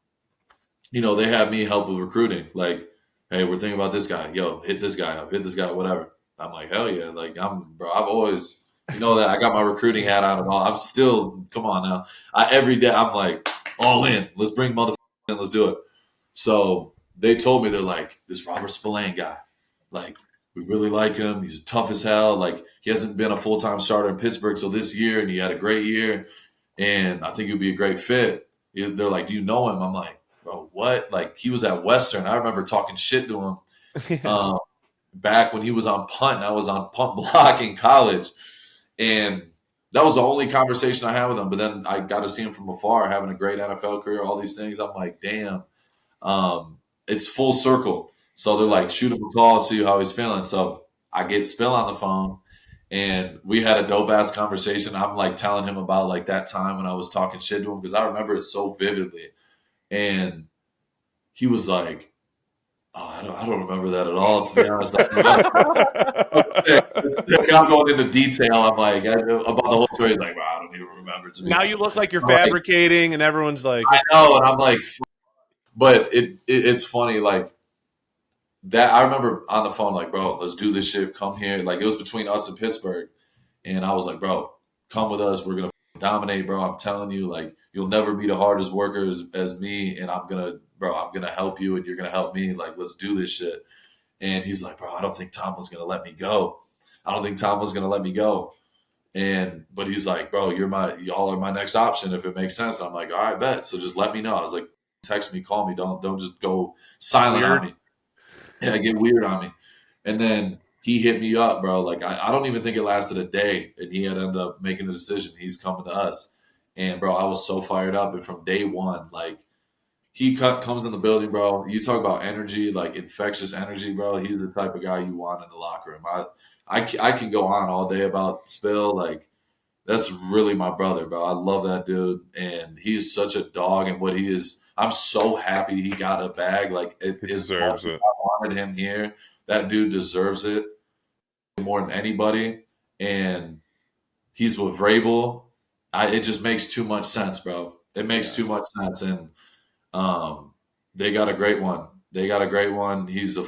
they had me help with recruiting. Like, hey, we're thinking about this guy. Yo, hit this guy up. Hit this guy. Whatever. I'm like, hell yeah. Like, I've always, that I got my recruiting hat on and all. I'm still, come on now. Every day I'm like, all in. Let's bring motherfuckers in. Let's do it. So they told me, they're like, this Robert Spillane guy, like, we really like him. He's tough as hell. Like, he hasn't been a full-time starter in Pittsburgh till this year, and he had a great year. And I think he'd be a great fit. They're like, do you know him? I'm like, bro, what? Like, he was at Western. I remember talking shit to him back when he was on punt, and I was on punt block in college. And that was the only conversation I had with him. But then I got to see him from afar, having a great NFL career, all these things. I'm like, damn. It's full circle. So they're like, shoot him a call, see how he's feeling. So I get Spill on the phone, and we had a dope-ass conversation. I'm like telling him about like that time when I was talking shit to him, because I remember it so vividly. And he was like, oh, I don't remember that at all, to be honest. I'm going into detail. I'm like, about the whole story. He's like, well, I don't even remember. Now you look like you're fabricating, and everyone's like, I know. And I'm like, but it's funny. Like, that I remember on the phone, like, bro, let's do this shit. Come here. Like, it was between us and Pittsburgh. And I was like, bro, come with us. We're going to dominate, bro. I'm telling you, like, you'll never be the hardest worker as me. And I'm going to help you, and you're going to help me. Like, let's do this shit. And he's like, bro, I don't think Tomlin's going to let me go. But he's like, bro, y'all are my next option if it makes sense. I'm like, all right, bet. So just let me know. I was like, text me, call me. Don't just go silent on me. Yeah, get weird on me. And then he hit me up, bro. Like, I don't even think it lasted a day, and he had ended up making the decision. He's coming to us. And, bro, I was so fired up. And from day one, like, he comes in the building, bro. You talk about energy, like infectious energy, bro. He's the type of guy you want in the locker room. I can go on all day about Spill. Like, that's really my brother, bro. I love that dude. And he's such a dog. And what he is, I'm so happy he got a bag. Like, He deserves it. I wanted him here. That dude deserves it more than anybody. And he's with Vrabel. It just makes too much sense, bro. It makes too much sense. And they got a great one. He's a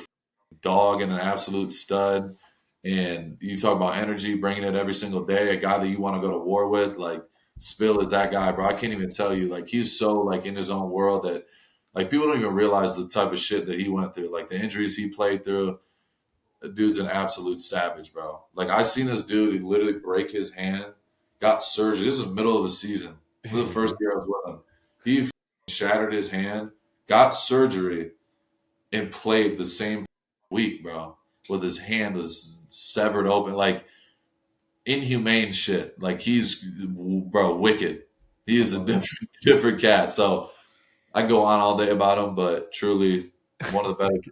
dog and an absolute stud. And you talk about energy, bringing it every single day, a guy that you want to go to war with. Like, Spill is that guy, bro. I can't even tell you. Like, he's so, like, in his own world that, like, people don't even realize the type of shit that he went through. Like, the injuries he played through. The dude's an absolute savage, bro. Like, I seen this dude literally break his hand, got surgery. This is the middle of the season. This is the first year I was with him. He shattered his hand, got surgery, and played the same week, bro. With his hand was severed open, like inhumane shit. Like, he's, bro, wicked. He is a different cat. So I go on all day about him, but truly one of the best.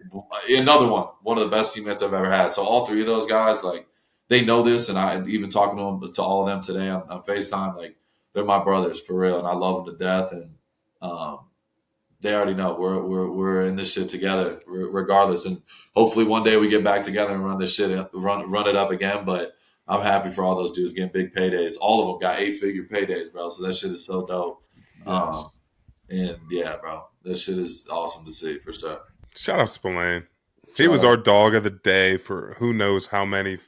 One of the best teammates I've ever had. So all three of those guys, like, they know this, and I even talking to all of them today on FaceTime. Like, they're my brothers for real, and I love them to death. And they already know we're in this shit together, regardless. And hopefully one day we get back together and run this shit, run it up again. But I'm happy for all those dudes getting big paydays. All of them got 8-figure paydays, bro. So that shit is so dope. Yes. And yeah, bro, this shit is awesome to see for sure. Shout out Spillane. He was our dog of the day for who knows how many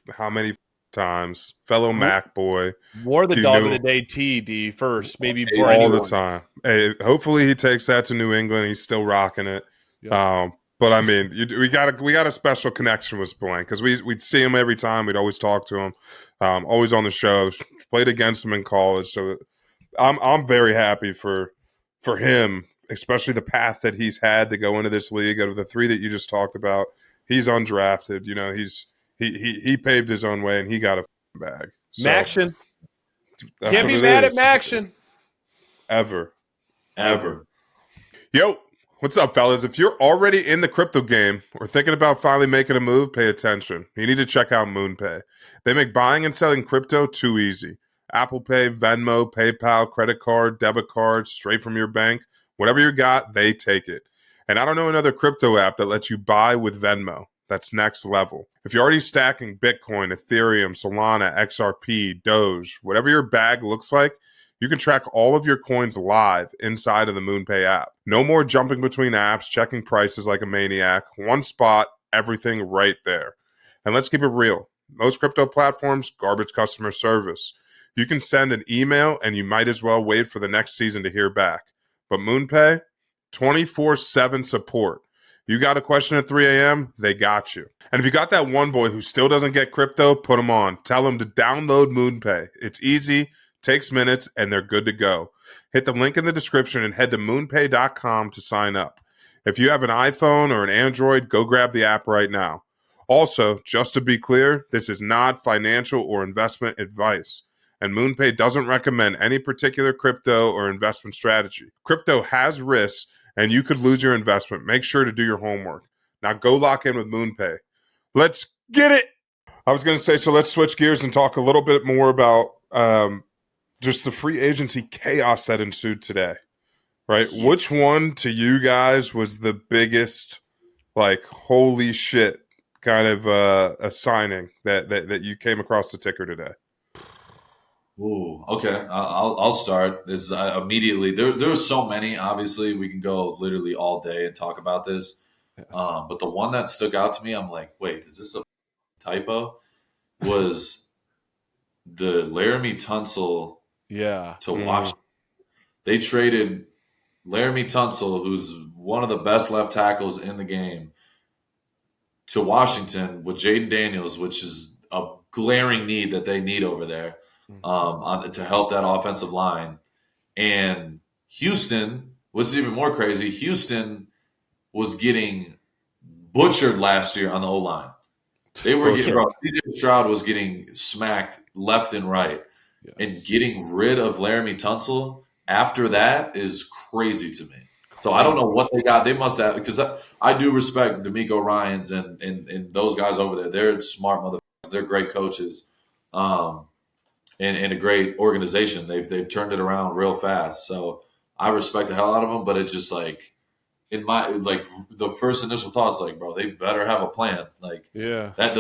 times. Fellow Mac boy. Wore the dog of the day TD first, maybe before all anyone. the time. Hey, hopefully he takes that to New England. He's still rocking it. Yeah. But I mean, we got a special connection with Spillane because we'd see him every time. We'd always talk to him. Always on the show. Played against him in college. So I'm very happy for him, especially the path that he's had to go into this league. Out of the three that you just talked about, he's undrafted. You know, he paved his own way and he got a bag. So, Maxxion. Can't be mad at Maxxion. Ever. Ever. Yo, What's up, fellas? If you're already in the crypto game or thinking about finally making a move, pay attention. You need to check out MoonPay. They make buying and selling crypto too easy. Apple Pay, Venmo, PayPal, credit card, debit card, straight from your bank. Whatever you got, they take it. And I don't know another crypto app that lets you buy with Venmo. That's next level. If you're already stacking Bitcoin, Ethereum, Solana, XRP, Doge, whatever your bag looks like, you can track all of your coins live inside of the MoonPay app. No more jumping between apps, checking prices like a maniac. One spot, everything right there. And let's keep it real. Most crypto platforms, garbage customer service. You can send an email and you might as well wait for the next season to hear back. But MoonPay, 24/7 support. You got a question at 3 a.m., they got you. And if you got that one boy who still doesn't get crypto, put him on. Tell him to download MoonPay. It's easy, takes minutes, and they're good to go. Hit the link in the description and head to moonpay.com to sign up. If you have an iPhone or an Android, go grab the app right now. Also, just to be clear, this is not financial or investment advice, and MoonPay doesn't recommend any particular crypto or investment strategy. Crypto has risks, and you could lose your investment. Make sure to do your homework. Now go lock in with MoonPay. Let's get it! I was going to say, so let's switch gears and talk a little bit more about just the free agency chaos that ensued today, right? Yeah. Which one to you guys was the biggest, like, holy shit kind of a signing that you came across the ticker today? Ooh, okay. I'll start. This immediately. There's so many. Obviously, we can go literally all day and talk about this. Yes. But the one that stuck out to me, I'm like, wait, is this a typo? Was the Laramie Tunsil to Washington? They traded Laramie Tunsil, who's one of the best left tackles in the game, to Washington with Jaden Daniels, which is a glaring need that they need over there. To help that offensive line. And Houston, what's even more crazy, Houston was getting butchered last year on the O-line. They were getting, CJ Stroud was getting smacked left and right. Yes. And getting rid of Laramie Tunsil after that is crazy to me. So I don't know what they got. They must have, because I do respect D'Amico Ryans and those guys over there. They're smart motherfuckers. They're great coaches. And a great organization. They've turned it around real fast. So I respect the hell out of them, but it's just like in my the first initial thoughts, like, bro, they better have a plan. Like, yeah, that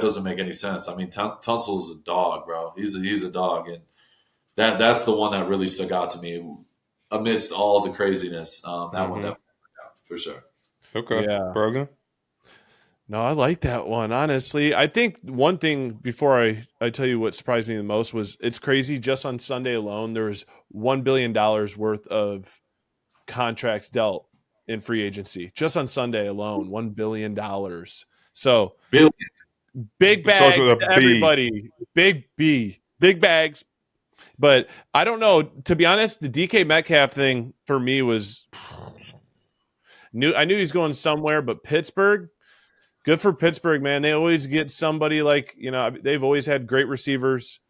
doesn't make any sense. I mean, Tunsil's a dog, bro. He's a dog, and that's the one that really stuck out to me amidst all the craziness. That one definitely stuck out for sure. Okay, yeah, Brogan. No, I like that one, honestly. I think one thing before I tell you what surprised me the most was it's crazy. Just on Sunday alone, there was $1 billion worth of contracts dealt in free agency. Just on Sunday alone, $1 billion. So big bags to everybody. Big B. Big bags. But I don't know. To be honest, the DK Metcalf thing for me was I knew he's going somewhere, but Pittsburgh. Good for Pittsburgh, man. They always get somebody like, they've always had great receivers.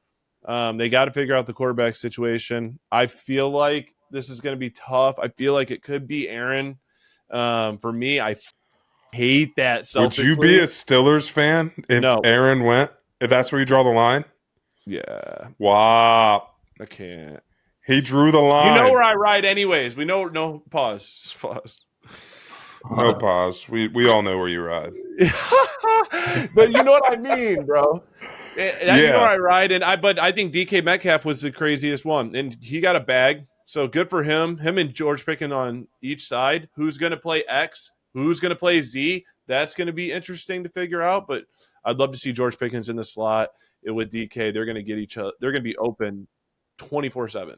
They got to figure out the quarterback situation. I feel like this is going to be tough. I feel like it could be Aaron. For me, I hate that selfishly. Would you be a Steelers fan if Aaron went? If that's where you draw the line? Yeah. Wow. I can't. He drew the line. You know where I ride anyways. We know. No, pause. No pause. We all know where you ride. But you know what I mean, bro. You know where I ride, but I think DK Metcalf was the craziest one, and he got a bag. So good for him. Him and George Pickens on each side. Who's going to play X? Who's going to play Z? That's going to be interesting to figure out. But I'd love to see George Pickens in the slot with DK. They're going to get each other. They're going to be open 24/7.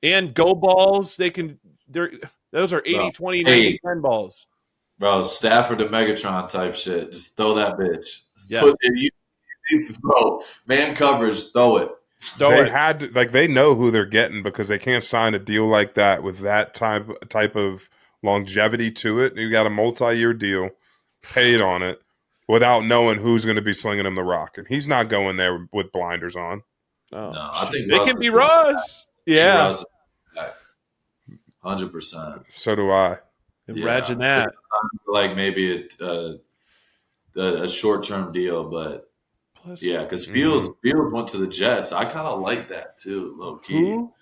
And go balls. Those are 80, 20, 90, 10 balls. Bro, Stafford to Megatron type shit. Just throw that bitch. Yeah. Bro, man coverage, throw it. They know who they're getting because they can't sign a deal like that with that type of longevity to it. You got a multi-year deal, paid on it, without knowing who's going to be slinging him the rock. And he's not going there with blinders on. Oh, no, I think it can be Russ. Yeah. 100%. So do I. Imagine that. Like maybe a short-term deal, but Plus, yeah, because Fields went to the Jets. I kind of like that too, low key. who?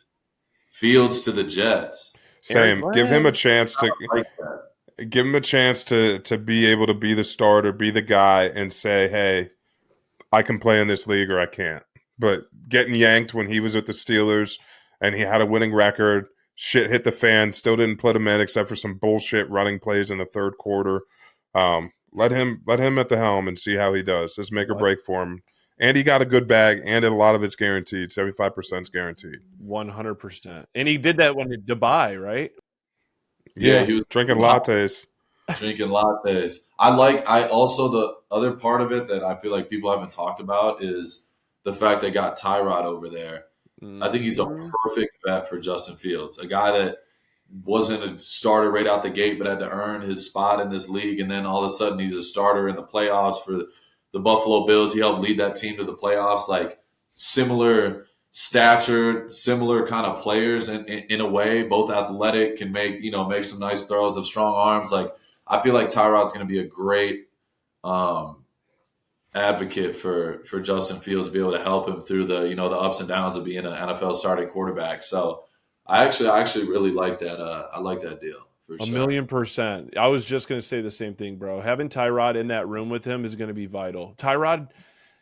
Fields to the Jets. Same. Eric Give him a Glenn. chance to I like that. give him a chance to be able to be the starter, be the guy, and say, "Hey, I can play in this league or I can't." But getting yanked when he was with the Steelers and he had a winning record, shit hit the fan, still didn't put him in except for some bullshit running plays in the third quarter. Let him at the helm and see how he does. Just make or break for him. And he got a good bag, and a lot of it's guaranteed. 75% is guaranteed. 100%. And he did that when in Dubai, right? Yeah, he was drinking lattes. Drinking lattes. I also, the other part of it that I feel like people haven't talked about is the fact they got Tyrod over there. I think he's a perfect vet for Justin Fields, a guy that wasn't a starter right out the gate, but had to earn his spot in this league. And then all of a sudden he's a starter in the playoffs for the Buffalo Bills. He helped lead that team to the playoffs. Like, similar stature, similar kind of players in a way, both athletic, can make some nice throws, have strong arms. Like, I feel like Tyrod's going to be a great advocate for Justin Fields to be able to help him through the ups and downs of being an NFL starting quarterback. So I actually really like that. I like that deal for sure. 1,000,000%. I was just going to say the same thing, bro. Having Tyrod in that room with him is going to be vital. Tyrod,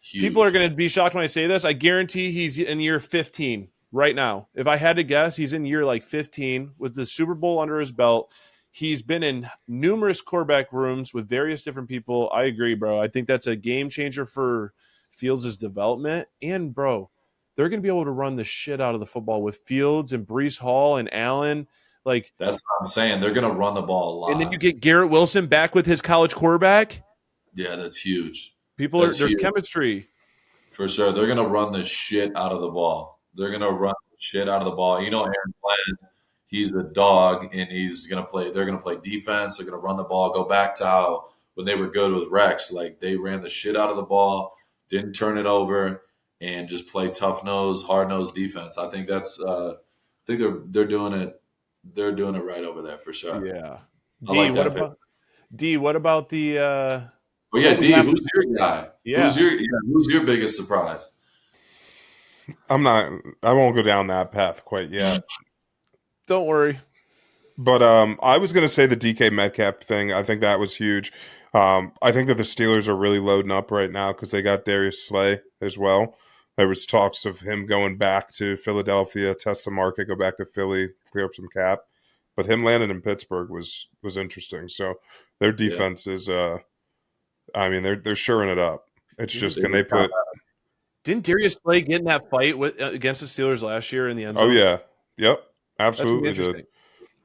Huge. people are going to be shocked when I say this. I guarantee he's in year 15 right now. If I had to guess, he's in year like 15 with the Super Bowl under his belt. He's been in numerous quarterback rooms with various different people. I agree, bro. I think that's a game changer for Fields' development. And, bro, they're going to be able to run the shit out of the football with Fields and Breece Hall and Allen. Like, that's what I'm saying. They're going to run the ball a lot. And then you get Garrett Wilson back with his college quarterback. Yeah, that's huge. There's chemistry. For sure. They're going to run the shit out of the ball. Aaron Glenn, he's a dog, and they're going to play defense. They're going to run the ball, go back to how when they were good with Rex. Like, they ran the shit out of the ball, didn't turn it over, and just play hard-nosed defense. I think they're doing it. They're doing it right over there for sure. Yeah. D, what about the D, who's your guy? Yeah. Who's your biggest surprise? I won't go down that path quite yet. Don't worry. But I was going to say the DK Metcalf thing. I think that was huge. I think that the Steelers are really loading up right now because they got Darius Slay as well. There was talks of him going back to Philadelphia, test the market, go back to Philly, clear up some cap. But him landing in Pittsburgh was interesting. So their defense is, they're shoring it up. It's just, can they put? Didn't Darius Slay get in that fight against the Steelers last year in the end zone? Oh yeah, yep, absolutely did.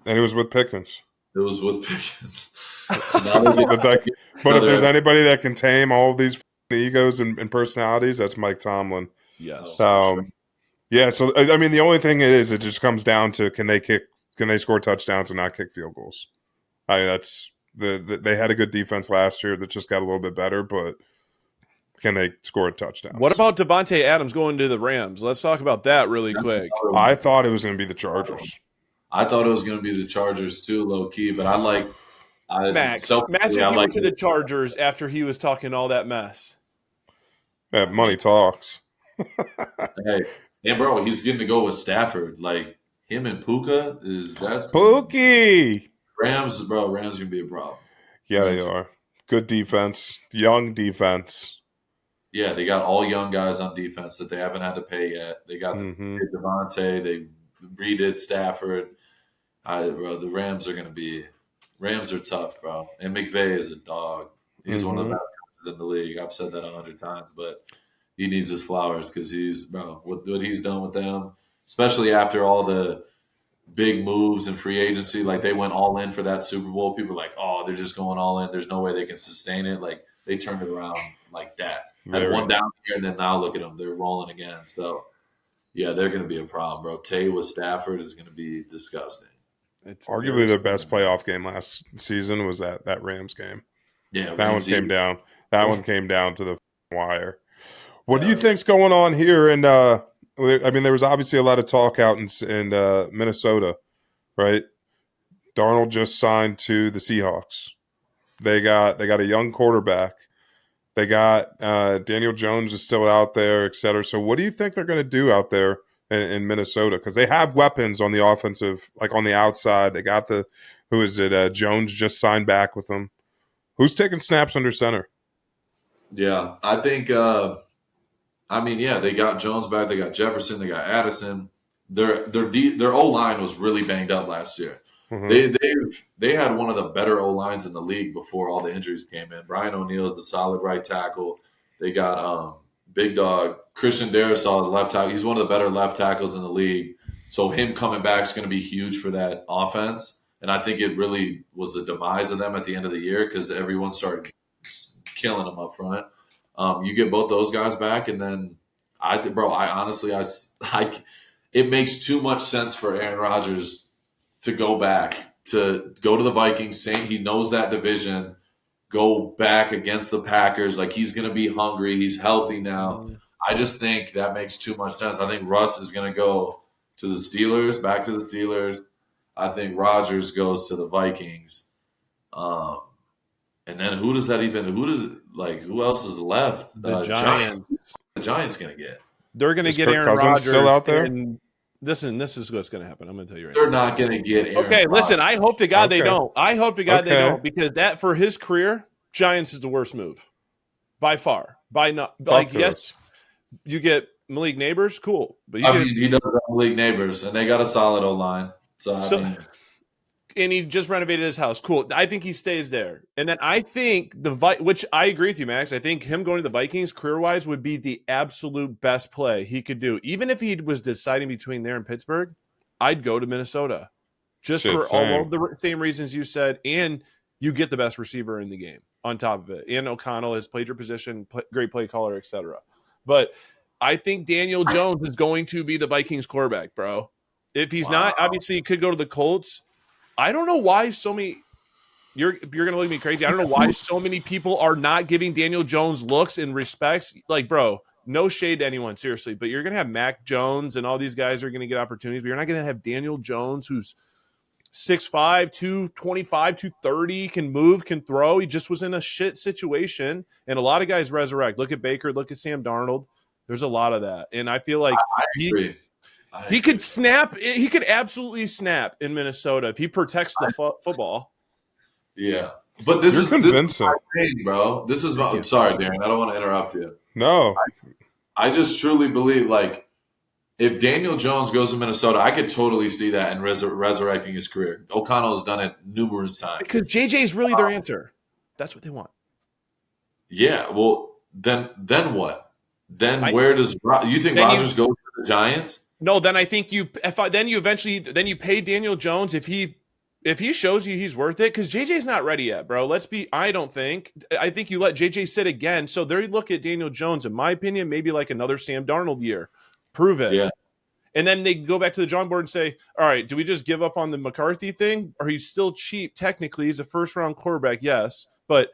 And it was with Pickens. It was with Pickens. But if there's anybody that can tame all of these egos and personalities, that's Mike Tomlin. Yes. Yeah. So I mean, the only thing it just comes down to can they score touchdowns and not kick field goals? I mean, that's they had a good defense last year that just got a little bit better, but can they score a touchdown? What about Devontae Adams going to the Rams? Let's talk about that really quick. I thought it was going to be the Chargers. I thought it was going to be the Chargers too, low key, but Max. Imagine if he went to the Chargers after he was talking all that mess. Yeah, money talks. Hey, bro, he's getting to go with Stafford. Like, him and Puka that's Pookie. Rams gonna be a problem. Yeah, they are. Good defense, young defense. Yeah, they got all young guys on defense that they haven't had to pay yet. They got Devontae, they redid Stafford. The Rams are tough, bro. And McVay is a dog. He's one of the best coaches in the league. I've said that 100 times, but he needs his flowers because what he's done with them, especially after all the big moves in free agency. Like, they went all in for that Super Bowl. People are like, oh, they're just going all in. There's no way they can sustain it. Like, they turned it around like that. Had one down here, and then now look at them. They're rolling again. So, yeah, they're going to be a problem, bro. Tay with Stafford is going to be disgusting. It's arguably their best playoff game last season was that Rams game. Yeah, that one came down. That one came down to the wire. What do you think's going on here? And I mean, there was obviously a lot of talk out in Minnesota, right? Darnold just signed to the Seahawks. They got a young quarterback. They got Daniel Jones is still out there, et cetera. So what do you think they're going to do out there in Minnesota? Because they have weapons on the offensive, like on the outside. They got Jones just signed back with them. Who's taking snaps under center? Yeah, I think. They got Jones back. They got Jefferson. They got Addison. Their O line was really banged up last year. Mm-hmm. They had one of the better O lines in the league before all the injuries came in. Brian O'Neill is a solid right tackle. They got big dog Christian Darrisaw, the left tackle. He's one of the better left tackles in the league. So him coming back is going to be huge for that offense. And I think it really was the demise of them at the end of the year because everyone started killing them up front. You get both those guys back, and then it makes too much sense for Aaron Rodgers to go to the Vikings. Saying he knows that division, go back against the Packers. Like he's going to be hungry. He's healthy now. I just think that makes too much sense. I think Russ is going to go to the Steelers, back to the Steelers. I think Rodgers goes to the Vikings. And then who else is left? The Giants. The Giants going to get. They're going to get Kirk Aaron Cousins Rodgers still out there. Listen, this is what's going to happen. I'm going to tell you right They're now. not going to get Aaron Okay, Rodgers. listen, I hope to God they Okay. don't. I hope to God they Okay. don't because that for his career, Giants is the worst move by far. Yes, you get Malik Neighbors, cool, but he does have league neighbors, and they got a solid O line. And he just renovated his house. Cool. I think he stays there. And then I think which I agree with you, Max. I think him going to the Vikings career-wise would be the absolute best play he could do. Even if he was deciding between there and Pittsburgh, I'd go to Minnesota. Just for all of the same reasons you said, and you get the best receiver in the game on top of it. And O'Connell has played your position, great play caller, etc. But I think Daniel Jones is going to be the Vikings quarterback, bro. If he's not, obviously he could go to the Colts. I don't know why so many – you're going to look at me crazy. I don't know why so many people are not giving Daniel Jones looks and respects. Like, bro, no shade to anyone, seriously. But you're going to have Mac Jones and all these guys are going to get opportunities. But you're not going to have Daniel Jones who's 6'5", 225, 230, can move, can throw. He just was in a shit situation. And a lot of guys resurrect. Look at Baker. Look at Sam Darnold. There's a lot of that. And I feel like I agree. He could snap. He could absolutely snap in Minnesota if he protects the football. Yeah, but this is convincing, my thing, bro. This is I'm sorry, Darren. I don't want to interrupt you. No, I just truly believe like if Daniel Jones goes to Minnesota, I could totally see that and resurrecting his career. O'Connell has done it numerous times Because JJ is really their answer. That's what they want. Yeah. Well, then what? Then where does you think Rodgers goes to the Giants? No, then I think you pay Daniel Jones if he shows you he's worth it because JJ's not ready yet, bro. I think you let JJ sit again. So they look at Daniel Jones, in my opinion, maybe like another Sam Darnold year. Prove it. Yeah. And then they go back to the drawing board and say, all right, do we just give up on the McCarthy thing? Or he's still cheap technically. He's a first-round quarterback, yes. But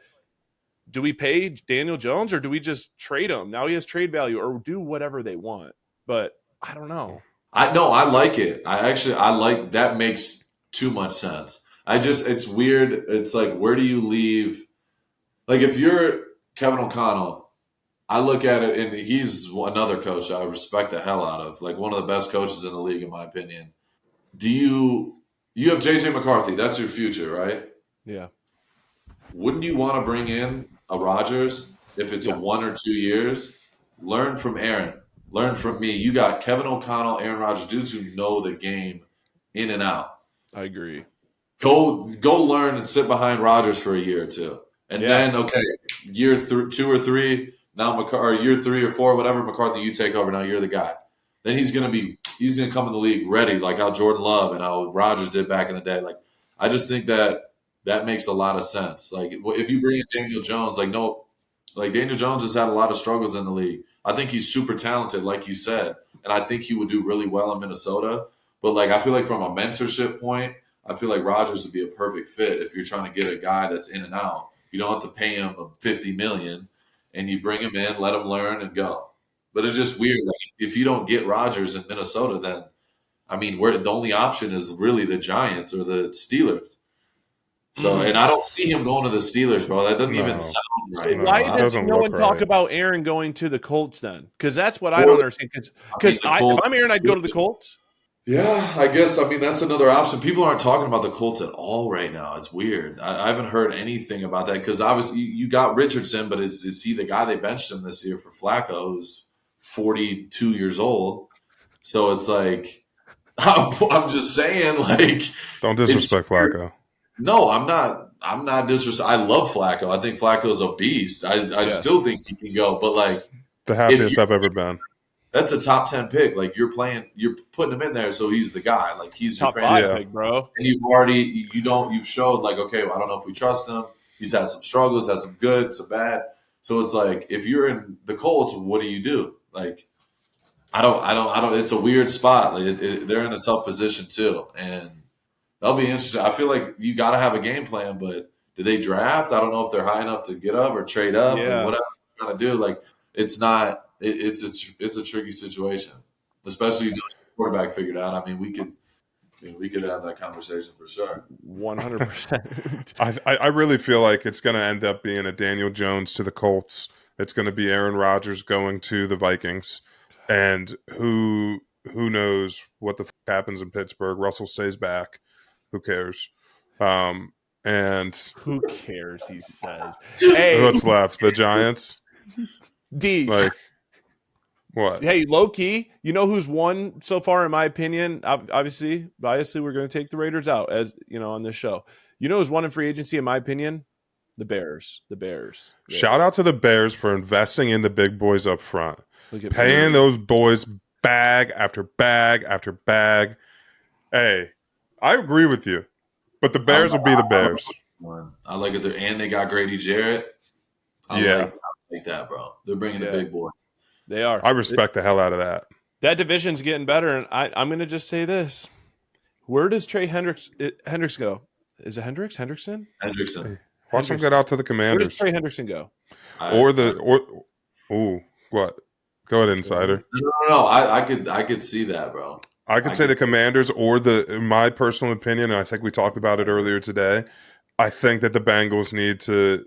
do we pay Daniel Jones or do we just trade him? Now he has trade value or do whatever they want. But I don't know. I like it. I like that. Makes too much sense. It's weird. It's like, where do you leave? Like if you're Kevin O'Connell, I look at it and he's another coach I respect the hell out of, like one of the best coaches in the league, in my opinion. You have JJ McCarthy. That's your future, right? Yeah. Wouldn't you want to bring in a Rodgers if it's a 1 or 2 years? Learn from Aaron. Learn from me. You got Kevin O'Connell, Aaron Rodgers, dudes who know the game in and out. I agree. Go learn and sit behind Rodgers for a year or two. And then, year 2 or 3, now or year 3 or 4, whatever, McCarthy, you take over. Now you're the guy. Then he's gonna come in the league ready, like how Jordan Love and how Rodgers did back in the day. Like I just think that makes a lot of sense. Like if you bring in Daniel Jones, Daniel Jones has had a lot of struggles in the league. I think he's super talented, like you said, and I think he would do really well in Minnesota. But I feel like from a mentorship point, I feel like Rodgers would be a perfect fit if you're trying to get a guy that's in and out. You don't have to pay him $50 million, and you bring him in, let him learn, and go. But it's just weird. Like if you don't get Rodgers in Minnesota, then I mean, the only option is really the Giants or the Steelers. So, and I don't see him going to the Steelers, bro. That doesn't even sound right. Why it does doesn't no look one talk right. about Aaron going to the Colts then? Because that's what I don't understand. Because if I'm Aaron, I'd go to the Colts. Yeah, I guess. I mean, that's another option. People aren't talking about the Colts at all right now. It's weird. I haven't heard anything about that because obviously you got Richardson, but is he the guy they benched him this year for Flacco, who's 42 years old? So it's like, I'm just saying, like, don't disrespect Flacco. No, I'm not. I'm not disrespecting. I love Flacco. I think Flacco's a beast. I still think he can go, but like the happiest I've ever been. That's a top 10 pick. Like you're putting him in there, so he's the guy. Like he's top your 5 pick, bro. And you've showed like, okay, well, I don't know if we trust him. He's had some struggles, had some good, some bad. So it's like if you're in the Colts, what do? Like I don't. It's a weird spot. Like they're in a tough position too, and that'll be interesting. I feel like you got to have a game plan, but do they draft? I don't know if they're high enough to get up or trade up or whatever they're trying to do. Like it's not. It's a tricky situation, especially if you get the quarterback figured out. I mean, we could have that conversation for sure. 100%. I really feel like it's going to end up being a Daniel Jones to the Colts. It's going to be Aaron Rodgers going to the Vikings, and who knows what the happens in Pittsburgh? Russell stays back. Who cares? And who cares? He says. Hey, what's left? The Giants. Like. What? Hey, low key, you know who's won so far, in my opinion? Obviously, we're going to take the Raiders out, as you know, on this show. You know who's won in free agency, in my opinion? The Bears. Shout out to the Bears for investing in the big boys up front, paying those boys bag after bag after bag. Hey, I agree with you, but the Bears will be the Bears. I like it, and they got Grady Jarrett. I like that, bro. They're bringing the big boys. They are. I respect the hell out of that. That division's getting better, and I'm going to just say this. Where does Trey Hendrickson go? Is it Hendrickson? Hendrickson. Watch him get out to the Commanders. Where does Trey Hendrickson go? What? Go ahead, Insider. No. I could see that, bro. I could say the Commanders or in my personal opinion, and I think we talked about it earlier today, I think that the Bengals need to,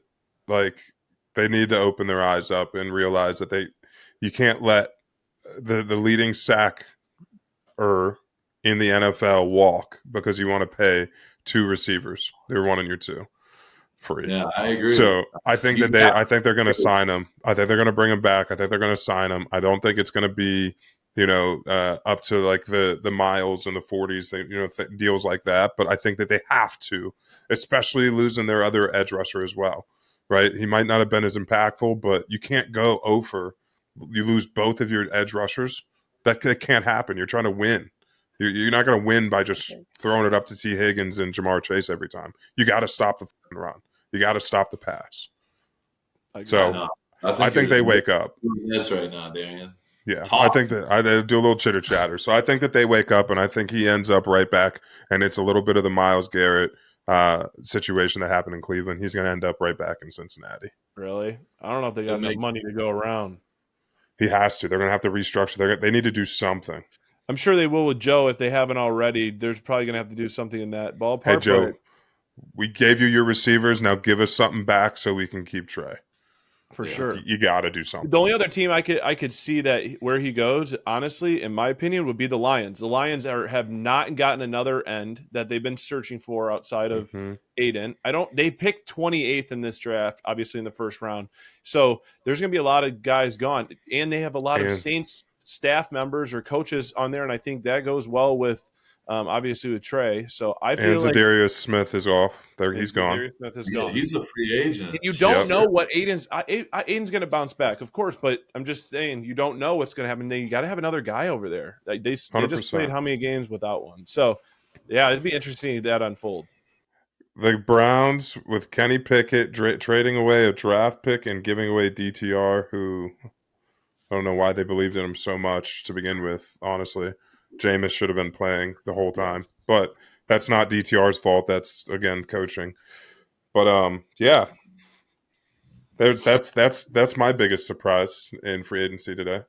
they need to open their eyes up and realize that you can't let the leading sacker in the NFL walk because you want to pay 2 receivers. They're 1 and you're 2 free. Yeah, I agree. So I think they're going to sign him. I think they're going to bring him back. I think they're going to sign him. I don't think it's going to be, up to like the miles and the 40s, deals like that. But I think that they have to, especially losing their other edge rusher as well. Right? He might not have been as impactful, but you can't go over. You lose both of your edge rushers. That can't happen. You're trying to win. You're not going to win by just throwing it up to T. Higgins and Jamar Chase every time. You got to stop the run. You got to stop the pass. I think they wake up. Yes, right now, Darien. Yeah, I think that I do a little chitter chatter. So I think that they wake up, and I think he ends up right back. And it's a little bit of the Myles Garrett situation that happened in Cleveland. He's going to end up right back in Cincinnati. Really? I don't know if they got enough money to go around. He has to. They're going to have to restructure. They need to do something. I'm sure they will with Joe if they haven't already. There's probably going to have to do something in that ballpark. Hey, Joe, we gave you your receivers. Now give us something back so we can keep Trey. For sure. You got to do something. The only other team I could see that where he goes, honestly, in my opinion, would be the Lions. The Lions have not gotten another end that they've been searching for outside of Aiden. They picked 28th in this draft, obviously in the first round. So there's going to be a lot of guys gone, and they have a lot of Saints staff members or coaches on there, and I think that goes well with obviously with Trey. So I feel Zadarius Smith is off. He's gone. Zadarius Smith is gone. He's a free agent. And you don't know what Aiden's going to bounce back, of course, but I'm just saying you don't know what's going to happen. You got to have another guy over there. They just played how many games without one? So yeah, it'd be interesting to see that unfold. The Browns with Kenny Pickett trading away a draft pick and giving away DTR, who I don't know why they believed in him so much to begin with, honestly. Jameis should have been playing the whole time, but that's not DTR's fault. That's again coaching. But yeah, that's my biggest surprise in free agency today.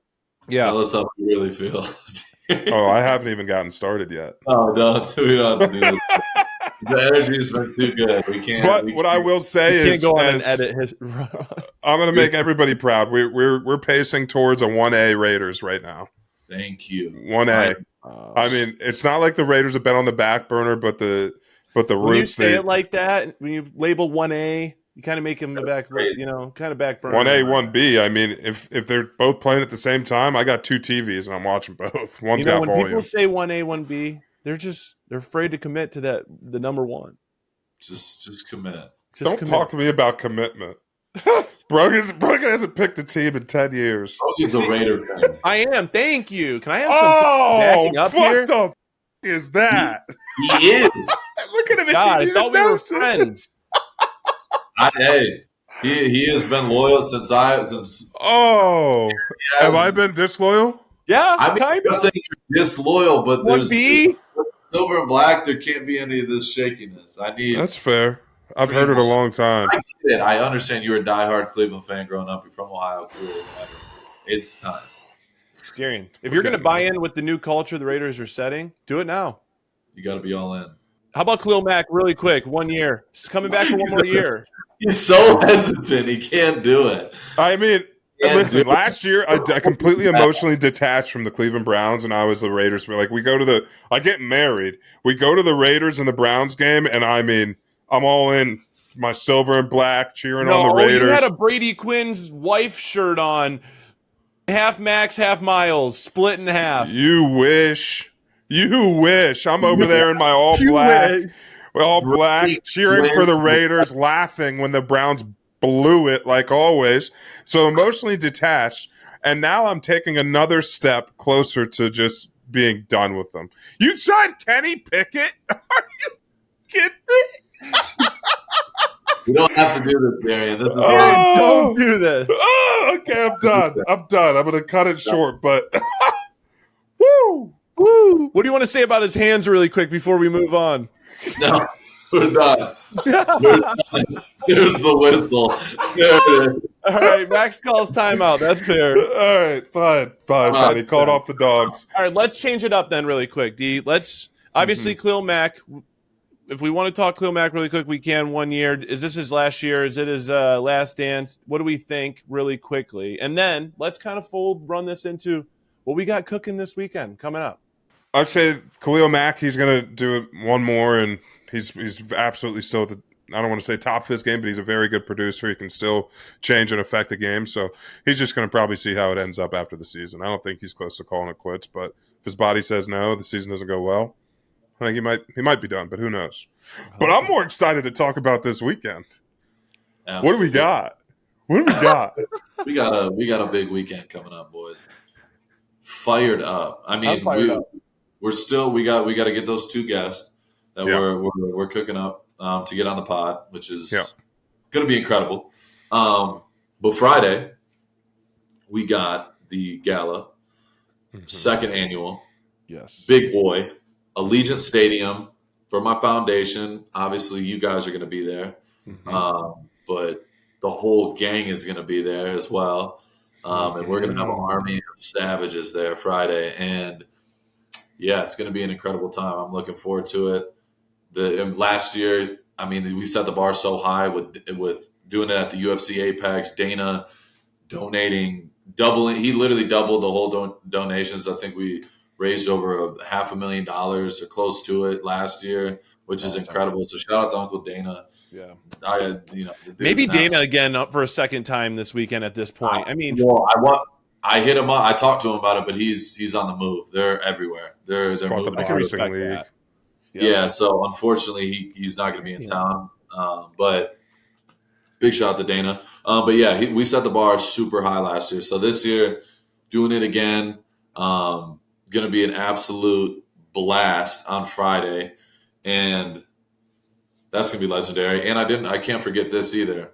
Yeah, tell us how you really feel. Oh, I haven't even gotten started yet. Oh, no, we don't have to do this. The energy has been too good. We can't. But what I will say You is, can't go on and edit his. I'm going to make everybody proud. We're pacing towards a 1A Raiders right now. Thank you. 1A. I mean, it's not like the Raiders have been on the back burner, but the when roots. you say it like that, when you label 1A, you kind of make him the back, kind of back burner. 1A, 1B. I mean, if they're both playing at the same time, I got two TVs and I'm watching both. One's got when volume. people say 1A, 1B, they're afraid to commit to the number one. Just commit. Don't talk to me about commitment. Brogan hasn't picked a team in 10 years. He's a Raider fan. I am. Thank you. Can I have some backing up here? What the is that? He is. Look at him. God, I thought we were friends. Hey, he has been loyal since. Oh, have I been disloyal? Yeah, I mean, I'm not saying you're disloyal, but there's 1B? silver and black. There can't be any of this shakiness. That's fair. I've heard it a long time. I get it. I understand you're a diehard Cleveland fan growing up. You're from Ohio. Cool, whatever. It's time. Darien, if you're going to buy in with the new culture the Raiders are setting, do it now. You got to be all in. How about Khalil Mack really quick? 1 year. He's coming back for one more year. He's so hesitant. He can't do it. I mean, listen, last year I completely emotionally detached from the Cleveland Browns, and I was the Raiders. But I get married. We go to the Raiders and the Browns game, and I mean, I'm all in my silver and black, cheering on the Raiders. You had a Brady Quinn's wife shirt on. Half Max, half Miles, split in half. You wish. I'm over there in my all black, cheering for the Raiders, laughing when the Browns blew it like always. So emotionally detached. And now I'm taking another step closer to just being done with them. You signed Kenny Pickett? Are you kidding me? We don't have to do this, Darien. This is don't do this. Oh, okay, I'm done. I'm going to cut it short, but woo! Woo! What do you want to say about his hands really quick before we move on? No, we're done. Here's the whistle. There it is. All right, Max calls timeout. That's fair. All right, fine. He called off the dogs. All right, let's change it up then really quick, D. Let's obviously Khalil Mack. If we want to talk Khalil Mack really quick, we can. 1 year. Is this his last year? Is it his last dance? What do we think really quickly? And then let's kind of run this into what we got cooking this weekend coming up. I'd say Khalil Mack, he's going to do it one more, and he's absolutely still I don't want to say top of his game, but he's a very good producer. He can still change and affect the game. So he's just going to probably see how it ends up after the season. I don't think he's close to calling it quits, but if his body says no, the season doesn't go well, I think he might be done, but who knows? But I'm more excited to talk about this weekend. Absolutely. What do we got? We got a big weekend coming up, boys. Fired up. I mean, we're still we got to get those two guests that we're cooking up to get on the pod, which is going to be incredible. But Friday we got the gala, second annual. Yes, big boy. Allegiant Stadium for my foundation. Obviously, you guys are going to be there, but the whole gang is going to be there as well. And we're going to have an army of savages there Friday. And, it's going to be an incredible time. I'm looking forward to it. Last year, I mean, we set the bar so high with doing it at the UFC Apex. Dana donating, doubling. He literally doubled the whole donations. I think we raised over $500,000 or close to it last year, which is incredible. So shout out to Uncle Dana. Yeah, maybe Dana again up for a second time this weekend. At this point, I mean, I hit him up. I talked to him about it, but he's on the move. They're everywhere. They're moving. I can respect that. Yeah. So unfortunately, he's not going to be in town. But big shout out to Dana. But we set the bar super high last year. So this year, doing it again. Going to be an absolute blast on Friday, and that's going to be legendary. And I can't forget this either.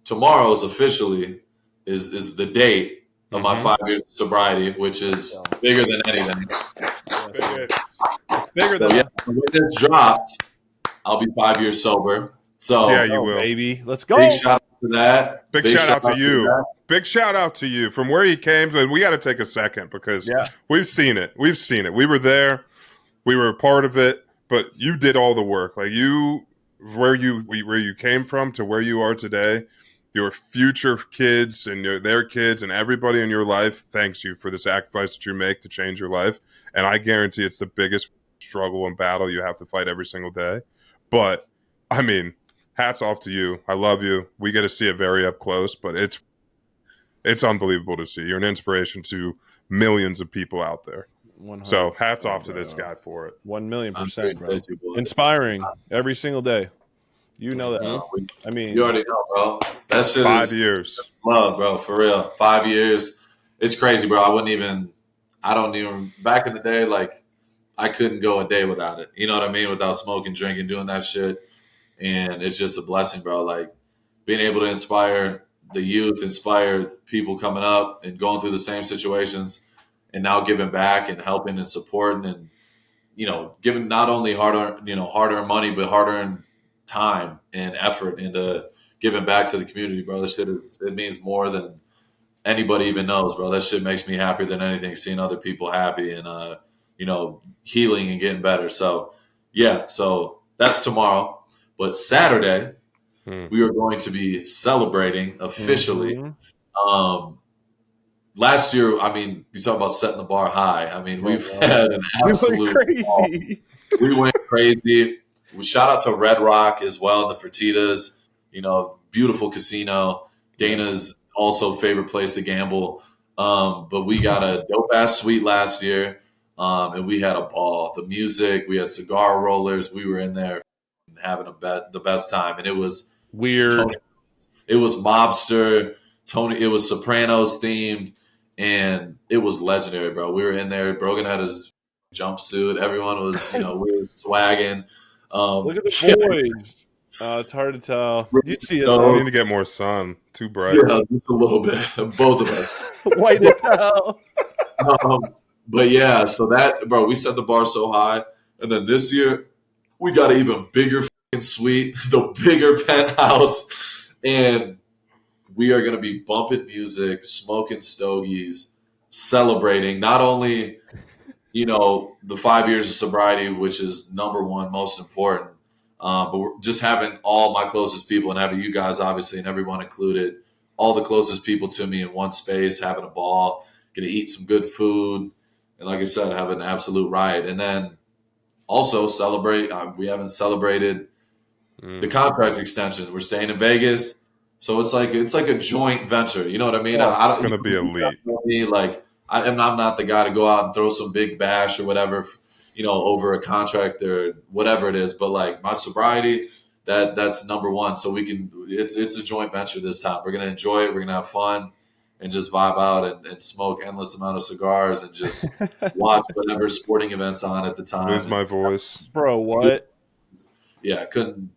Tomorrow is officially is the date of my 5 years of sobriety, which is bigger than anything. It's bigger than when this drops, I'll be 5 years sober. So Yeah, you will. Baby, let's go. big shout out to that. Big shout out to you. that. Big shout out to you. From where he came, and we got to take a second because we've seen it. We've seen it. We were there. We were a part of it, but you did all the work. Like where you came from to where you are today, your future kids and their kids and everybody in your life thanks you for the sacrifice that you make to change your life. And I guarantee it's the biggest struggle and battle you have to fight every single day. But, I mean, hats off to you. I love you. We get to see it very up close, but it's unbelievable to see. You're an inspiration to millions of people out there. 100%. So hats off to this guy for it. 1,000,000%, bro. Inspiring every single day. You know that. I mean, you already know, bro. That shit 5 years. Love, bro, for real. 5 years. It's crazy, bro. I don't even, back in the day, like, I couldn't go a day without it. You know what I mean? Without smoking, drinking, doing that shit. And it's just a blessing, bro. Like, being able to inspire the youth, inspire people coming up and going through the same situations, and now giving back and helping and supporting and, you know, giving not only hard-earned money, but hard-earned time and effort into giving back to the community, bro. This shit it means more than anybody even knows, bro. That shit makes me happier than anything, seeing other people happy and, you know, healing and getting better. So, yeah, so that's tomorrow. But Saturday, we are going to be celebrating officially. Last year, I mean, you talk about setting the bar high. I mean, we've had an absolute crazy. We went crazy. We shout out to Red Rock as well, the Fertitas. You know, beautiful casino. Dana's also favorite place to gamble. But we got a dope ass suite last year, and we had a ball. The music, we had cigar rollers. We were in there having the best time, and it was weird. It was mobster Tony. It was Sopranos themed, and it was legendary, bro. We were in there. Brogan had his jumpsuit. Everyone was, you know, we were swagging. Look at the boys. It's hard to tell. You see it. I need to get more sun. Too bright. Yeah, just a little bit. Both of us. White as hell. But yeah, so that, bro, we set the bar so high. And then this year, we got an even bigger suite, the bigger penthouse. And we are going to be bumping music, smoking stogies, celebrating not only, you know, the 5 years of sobriety, which is number one, most important, but we're just having all my closest people and having you guys, obviously, and everyone included, all the closest people to me in one space, having a ball, going to eat some good food, and like I said, have an absolute riot. And then also celebrate. We haven't celebrated the contract extension. We're staying in Vegas, so it's like a joint venture. You know what I mean? It's going to be elite. Like I'm not the guy to go out and throw some big bash or whatever, you know, over a contract or whatever it is. But like my sobriety, that's number one. So we can. It's a joint venture this time. We're going to enjoy it. We're going to have fun and just vibe out and smoke endless amount of cigars and just watch whatever sporting events on at the time. Lose my voice, bro. What? Yeah, couldn't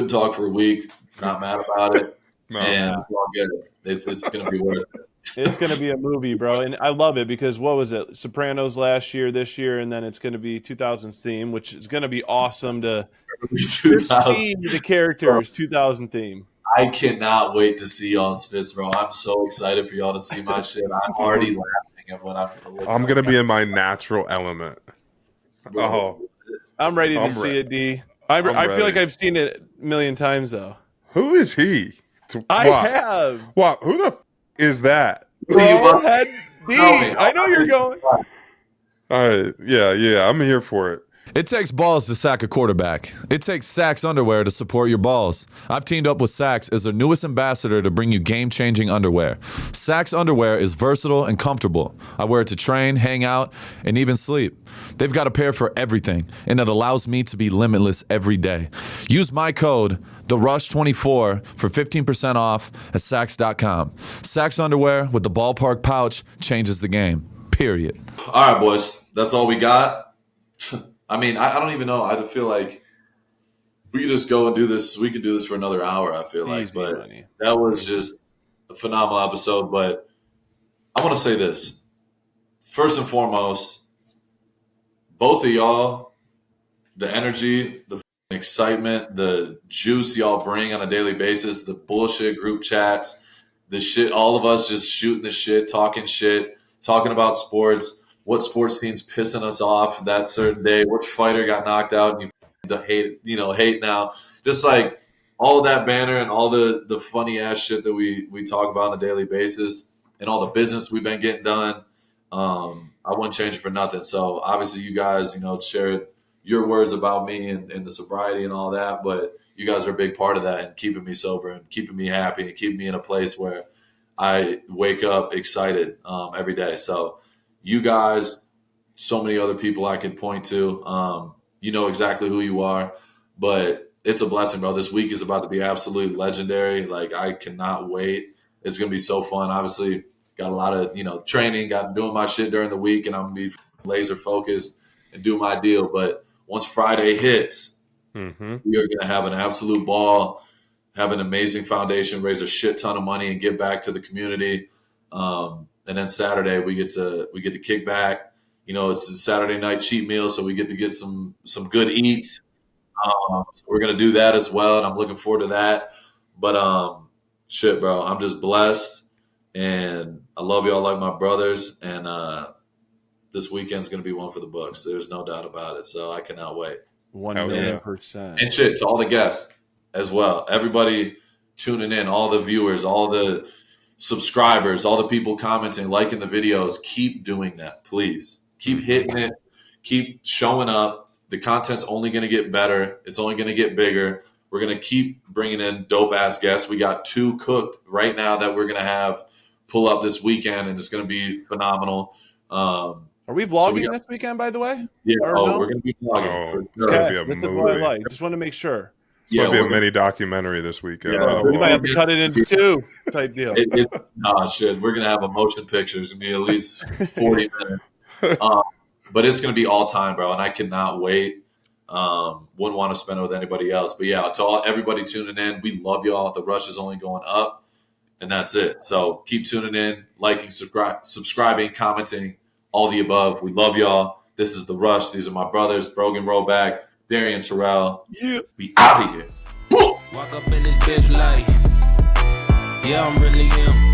talk for a week. Not mad about it. No. And we'll get it. It's going to be worth it. It's going to be a movie, bro. And I love it because what was it? Sopranos last year, this year, and then it's going to be 2000s theme, which is going to be awesome to see the characters, 2000 theme. I cannot wait to see y'all's fits, bro. I'm so excited for y'all to see my shit. I'm already laughing at what I'm going to be in my natural element. Bro. Oh, I'm ready to see it, D. I feel like I've seen it a million times, though. Who is he? I have. What? Who the is that? Bro, head D. I know you're going. All right. Yeah. I'm here for it. It takes balls to sack a quarterback. It takes Sax underwear to support your balls. I've teamed up with Sax as their newest ambassador to bring you game-changing underwear. Sax underwear is versatile and comfortable. I wear it to train, hang out, and even sleep. They've got a pair for everything, and it allows me to be limitless every day. Use my code, TheRush24, for 15% off at Sax.com. Sax underwear with the ballpark pouch changes the game, period. All right, boys. That's all we got. I mean, I don't even know. I feel like we could just go and do this. We could do this for another hour, I feel like. But that was just a phenomenal episode. But I want to say this. First and foremost, both of y'all, the energy, the excitement, the juice y'all bring on a daily basis, the bullshit group chats, the shit, all of us just shooting the shit, talking about sports, what sports team's pissing us off that certain day, which fighter got knocked out and you hate now. Just like all of that banner and all the funny ass shit that we talk about on a daily basis and all the business we've been getting done. I wouldn't change it for nothing. So obviously you guys, shared your words about me and the sobriety and all that, but you guys are a big part of that and keeping me sober and keeping me happy and keeping me in a place where I wake up excited every day. So you guys, so many other people I could point to, you know exactly who you are, but it's a blessing, bro. This week is about to be absolutely legendary. Like, I cannot wait. It's going to be so fun. Obviously, got a lot of, training, got doing my shit during the week, and I'm going to be laser focused and do my deal. But once Friday hits, we are going to have an absolute ball, have an amazing foundation, raise a shit ton of money, and get back to the community. And then Saturday we get to kick back. It's a Saturday night cheat meal, so we get to get some good eats. So we're gonna do that as well, and I'm looking forward to that. But shit, bro, I'm just blessed, and I love y'all like my brothers. And this weekend's gonna be one for the books. There's no doubt about it. So I cannot wait. 1,000,000%. And shit to all the guests as well. Everybody tuning in, all the viewers, all the subscribers, all the people commenting, liking the videos. Keep doing that, please. Keep hitting it. Keep showing up. The content's only going to get better. It's only going to get bigger. We're going to keep bringing in dope-ass guests. We got 2 cooked right now that we're going to have pull up this weekend, and it's going to be phenomenal. Are we vlogging this weekend, by the way? Yeah. No? We're going to be vlogging. It's going to be a That's movie. what I like. Just want to make sure. It's going to be a mini documentary this weekend. Yeah, We might have to cut it into 2 type deal. Shit. We're going to have a motion picture. It's going to be at least 40 minutes. But it's going to be all time, bro, and I cannot wait. Wouldn't want to spend it with anybody else. But yeah, to everybody tuning in, we love y'all. The rush is only going up, and that's it. So keep tuning in, liking, subscribing, commenting, all the above. We love y'all. This is The Rush. These are my brothers, Brogan Roback, Darien Terrell. Yeah. We out of here. Walk up in this bitch like, yeah, I'm really him.